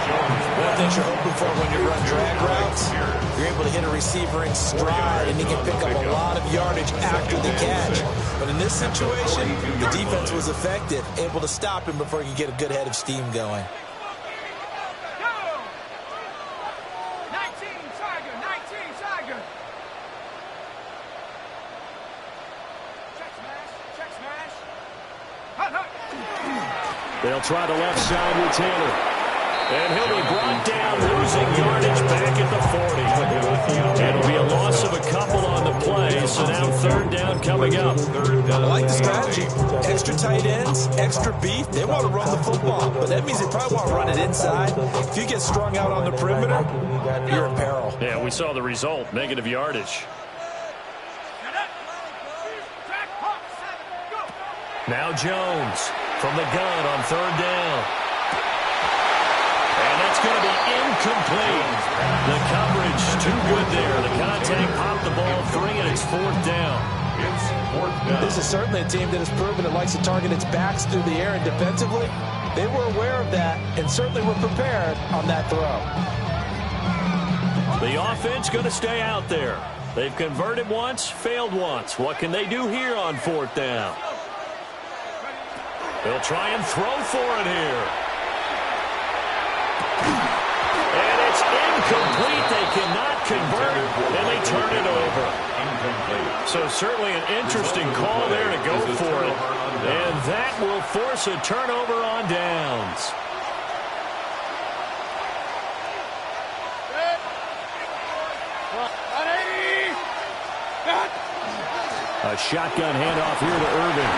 One of the things you're hoping for when you run drag routes, you're able to hit a receiver in stride, and he can pick up a lot of yardage after the catch. But in this situation, the defense was effective, able to stop him before he could get a good head of steam going. They'll try the left side with Taylor. And he'll be brought down, losing yardage back at the 40. It'll be a loss of a couple on the play, so now 3rd down coming up. I like the strategy. Extra tight ends, extra beef. They want to run the football, but that means they probably want to run it inside. If you get strung out on the perimeter, you're in peril. Yeah, we saw the result, negative yardage. Now Jones from the gun on 3rd down. And that's going to be incomplete. The coverage too good there. The contact popped the ball free, and it's 4th down. This is certainly a team that has proven it likes to target its backs through the air and defensively. They were aware of that and certainly were prepared on that throw. The offense going to stay out there. They've converted once, failed once. What can they do here on 4th down? They'll try and throw for it here. And it's incomplete. They cannot convert, and they turn it over. So certainly an interesting call there to go for it. And that will force a turnover on downs. A shotgun handoff here to Irvin.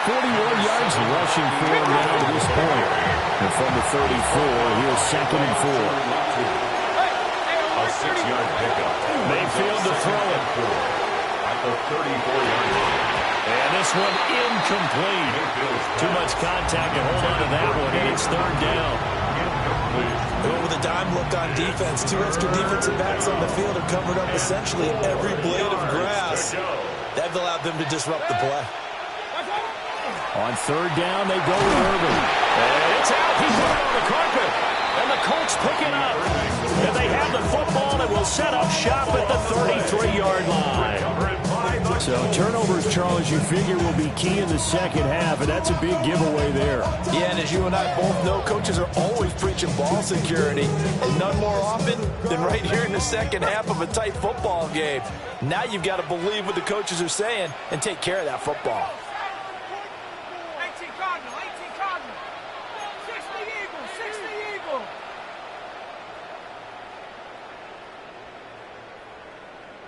41 yards rushing for him now to this point. And from the 34, here's 2nd and 4. A 6-yard pickup. Mayfield to throw it. At the 34-yard line. And this one incomplete. Too much contact to hold on to that one, and it's 3rd down. Well, with a dime look on defense, 2 extra defensive backs on the field have covered up essentially every blade of grass. That allowed them to disrupt the play. On 3rd down, they go with Irvin. And it's out. He put it on the carpet. And the Colts pick it up. And they have the football and will set up shop at the 33-yard line. So turnovers, Charles, you figure will be key in the second half, and that's a big giveaway there. Yeah, and as you and I both know, coaches are always preaching ball security, and none more often than right here in the second half of a tight football game. Now you've got to believe what the coaches are saying and take care of that football. 18 Cardinal, 18 Cardinal. 60 Eagle, 60 Eagle.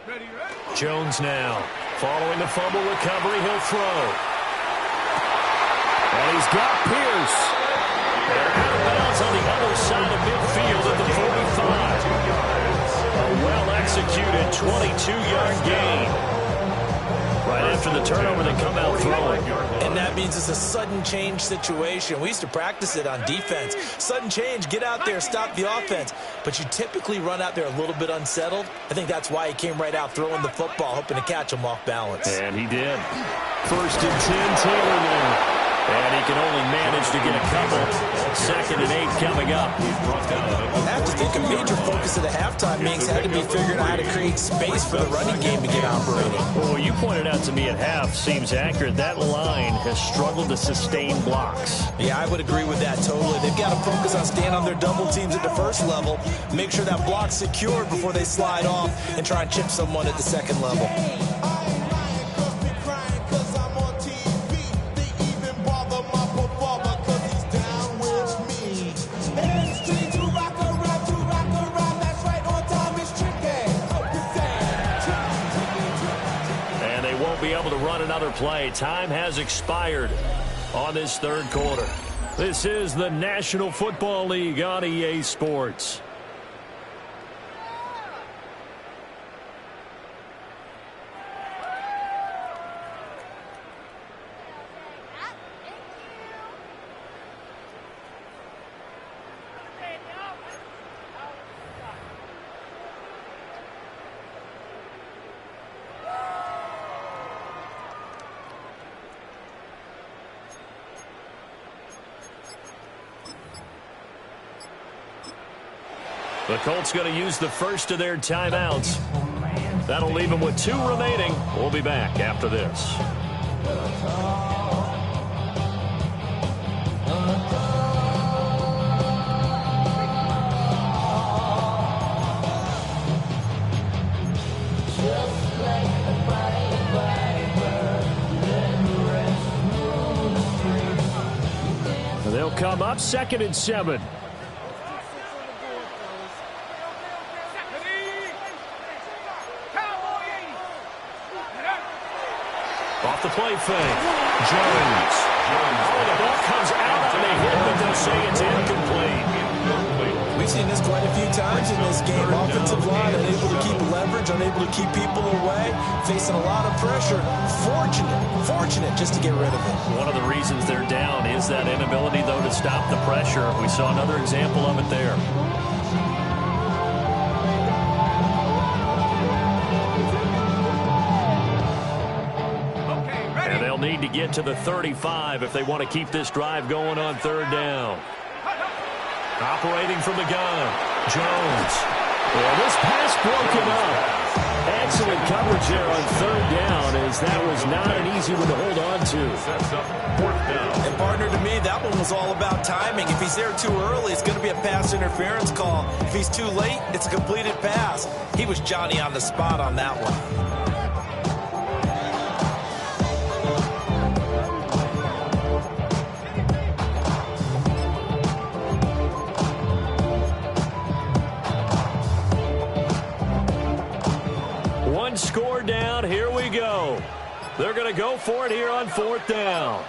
Ready, ready? Jones now. Following the fumble recovery, he'll throw. And he's got Pierce. They're out of bounds on the other side of midfield at the 45. A well-executed 22-yard gain. Right after the turnover, they come out throwing. And that means it's a sudden change situation. We used to practice it on defense. Sudden change, get out there, stop the offense. But you typically run out there a little bit unsettled. I think that's why he came right out throwing the football, hoping to catch him off balance. And he did. 1st and 10, Taylor now. And he can only manage to get a couple. 2nd and 8 coming up. I have to think a major focus of the halftime meetings had to be figuring out how to create space for the running game to get operating. Well, you pointed out to me at half seems accurate. That line has struggled to sustain blocks. Yeah, I would agree with that totally. They've got to focus on staying on their double teams at the first level, make sure that block's secured before they slide off and try and chip someone at the second level. Be able to run another play. Time has expired on this 3rd quarter. This is the National Football League on EA Sports. The Colts going to use the first of their timeouts. That'll leave them with 2 remaining. We'll be back after this. They'll come up 2nd and 7. Off the play fake. Jones. Oh, the ball comes out on the hit, but they'll say it's incomplete. We've seen this quite a few times in this game. Offensive line unable to keep leverage, unable to keep people away, facing a lot of pressure. Fortunate just to get rid of it. One of the reasons they're down is that inability, though, to stop the pressure. We saw another example of it there. Need to get to the 35 if they want to keep this drive going on 3rd down. Operating from the gun, Jones. Well, this pass broken up. Excellent coverage there on 3rd down, as that was not an easy one to hold on to. Sets up 4th down. And partner, to me, that one was all about timing. If he's there too early, it's going to be a pass interference call. If he's too late, it's a completed pass. He was Johnny on the spot on that one. Score down. Here we go. They're going to go for it here on 4th down.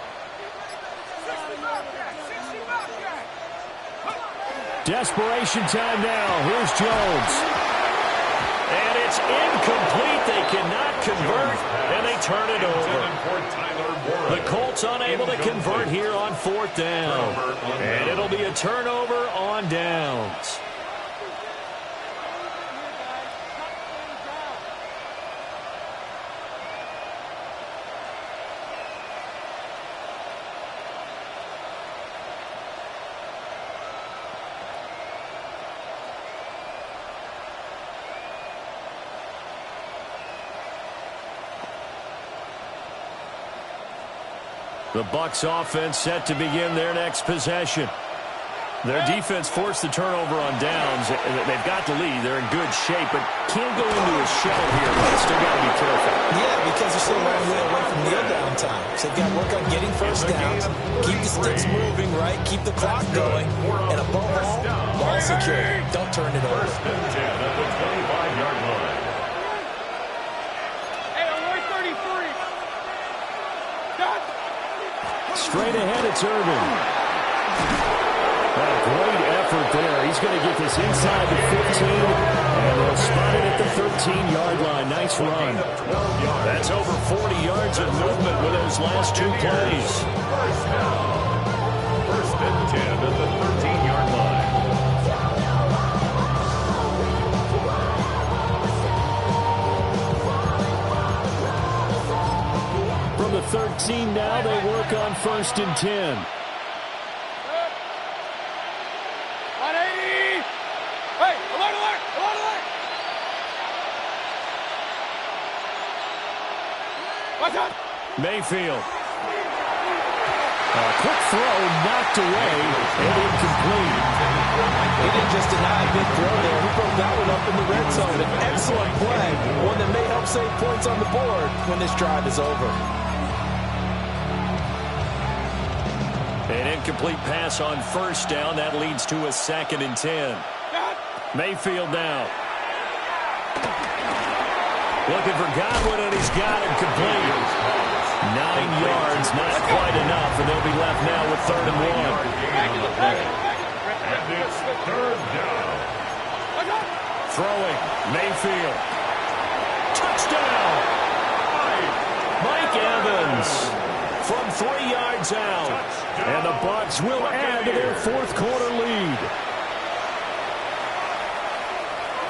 Desperation time now. Here's Jones. And it's incomplete. They cannot convert, and they turn it over. The Colts unable to convert here on 4th down. And it'll be a turnover on downs. The Bucs offense set to begin their next possession. Their defense forced the turnover on downs. They've got the lead. They're in good shape, but can't go into a shell here. But still got to be careful. Yeah, because they're still a long way away from kneel down time. So they've got to work on getting first downs, keep the sticks moving, right? Keep the clock going. And above all, ball secure. Don't turn it over. First and 10 at the 25-yard line. Hey, alert 33. Done. Straight ahead, it's Irvin. A great effort there. He's going to get this inside the 15, and they'll spot it at the 13-yard line. Nice run. That's over 40 yards of movement with those last two plays. First and 10 at the 13-yard line. From the 13 now, they work on 1st and 10. 180. Hey, alert, alert, alert, alert. Watch out. Mayfield. A quick throw knocked away and incomplete. He didn't just deny a big throw there. He broke that one up in the red zone. An excellent play. One that may help save points on the board when this drive is over. An incomplete pass on 1st down. That leads to a 2nd and 10. Mayfield now. Looking for Godwin, and he's got him complete. 9 yards, not quite enough, and they'll be left now with 3rd and 1. And it's 3rd down. Throwing, Mayfield. Touchdown! Mike Evans from 3 yards out. And the Bucs will add to their 4th quarter lead.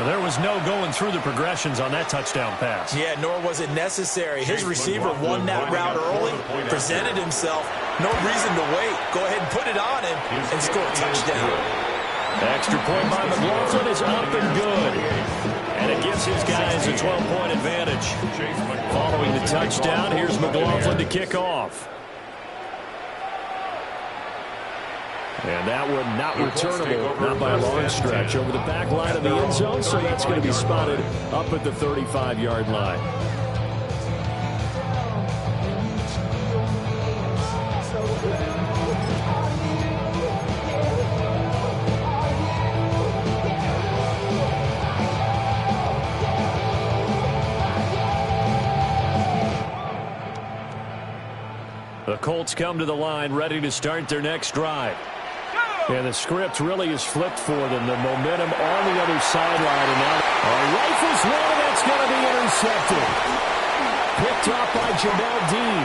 There was no going through the progressions on that touchdown pass. Yeah, nor was it necessary. His receiver won that route early, presented himself. No reason to wait. Go ahead and put it on him and score a touchdown. The extra point by McLaughlin is up and good. And it gives his guys a 12-point advantage. Following the touchdown, here's McLaughlin to kick off. And that one not returnable, not by a long stretch, over the back line of the end zone, so that's going to be spotted up at the 35-yard line. The Colts come to the line, ready to start their next drive. And the script really is flipped for them. The momentum on the other sideline. And now rifles one, and that's going to be intercepted. Picked up by Jamel Dean.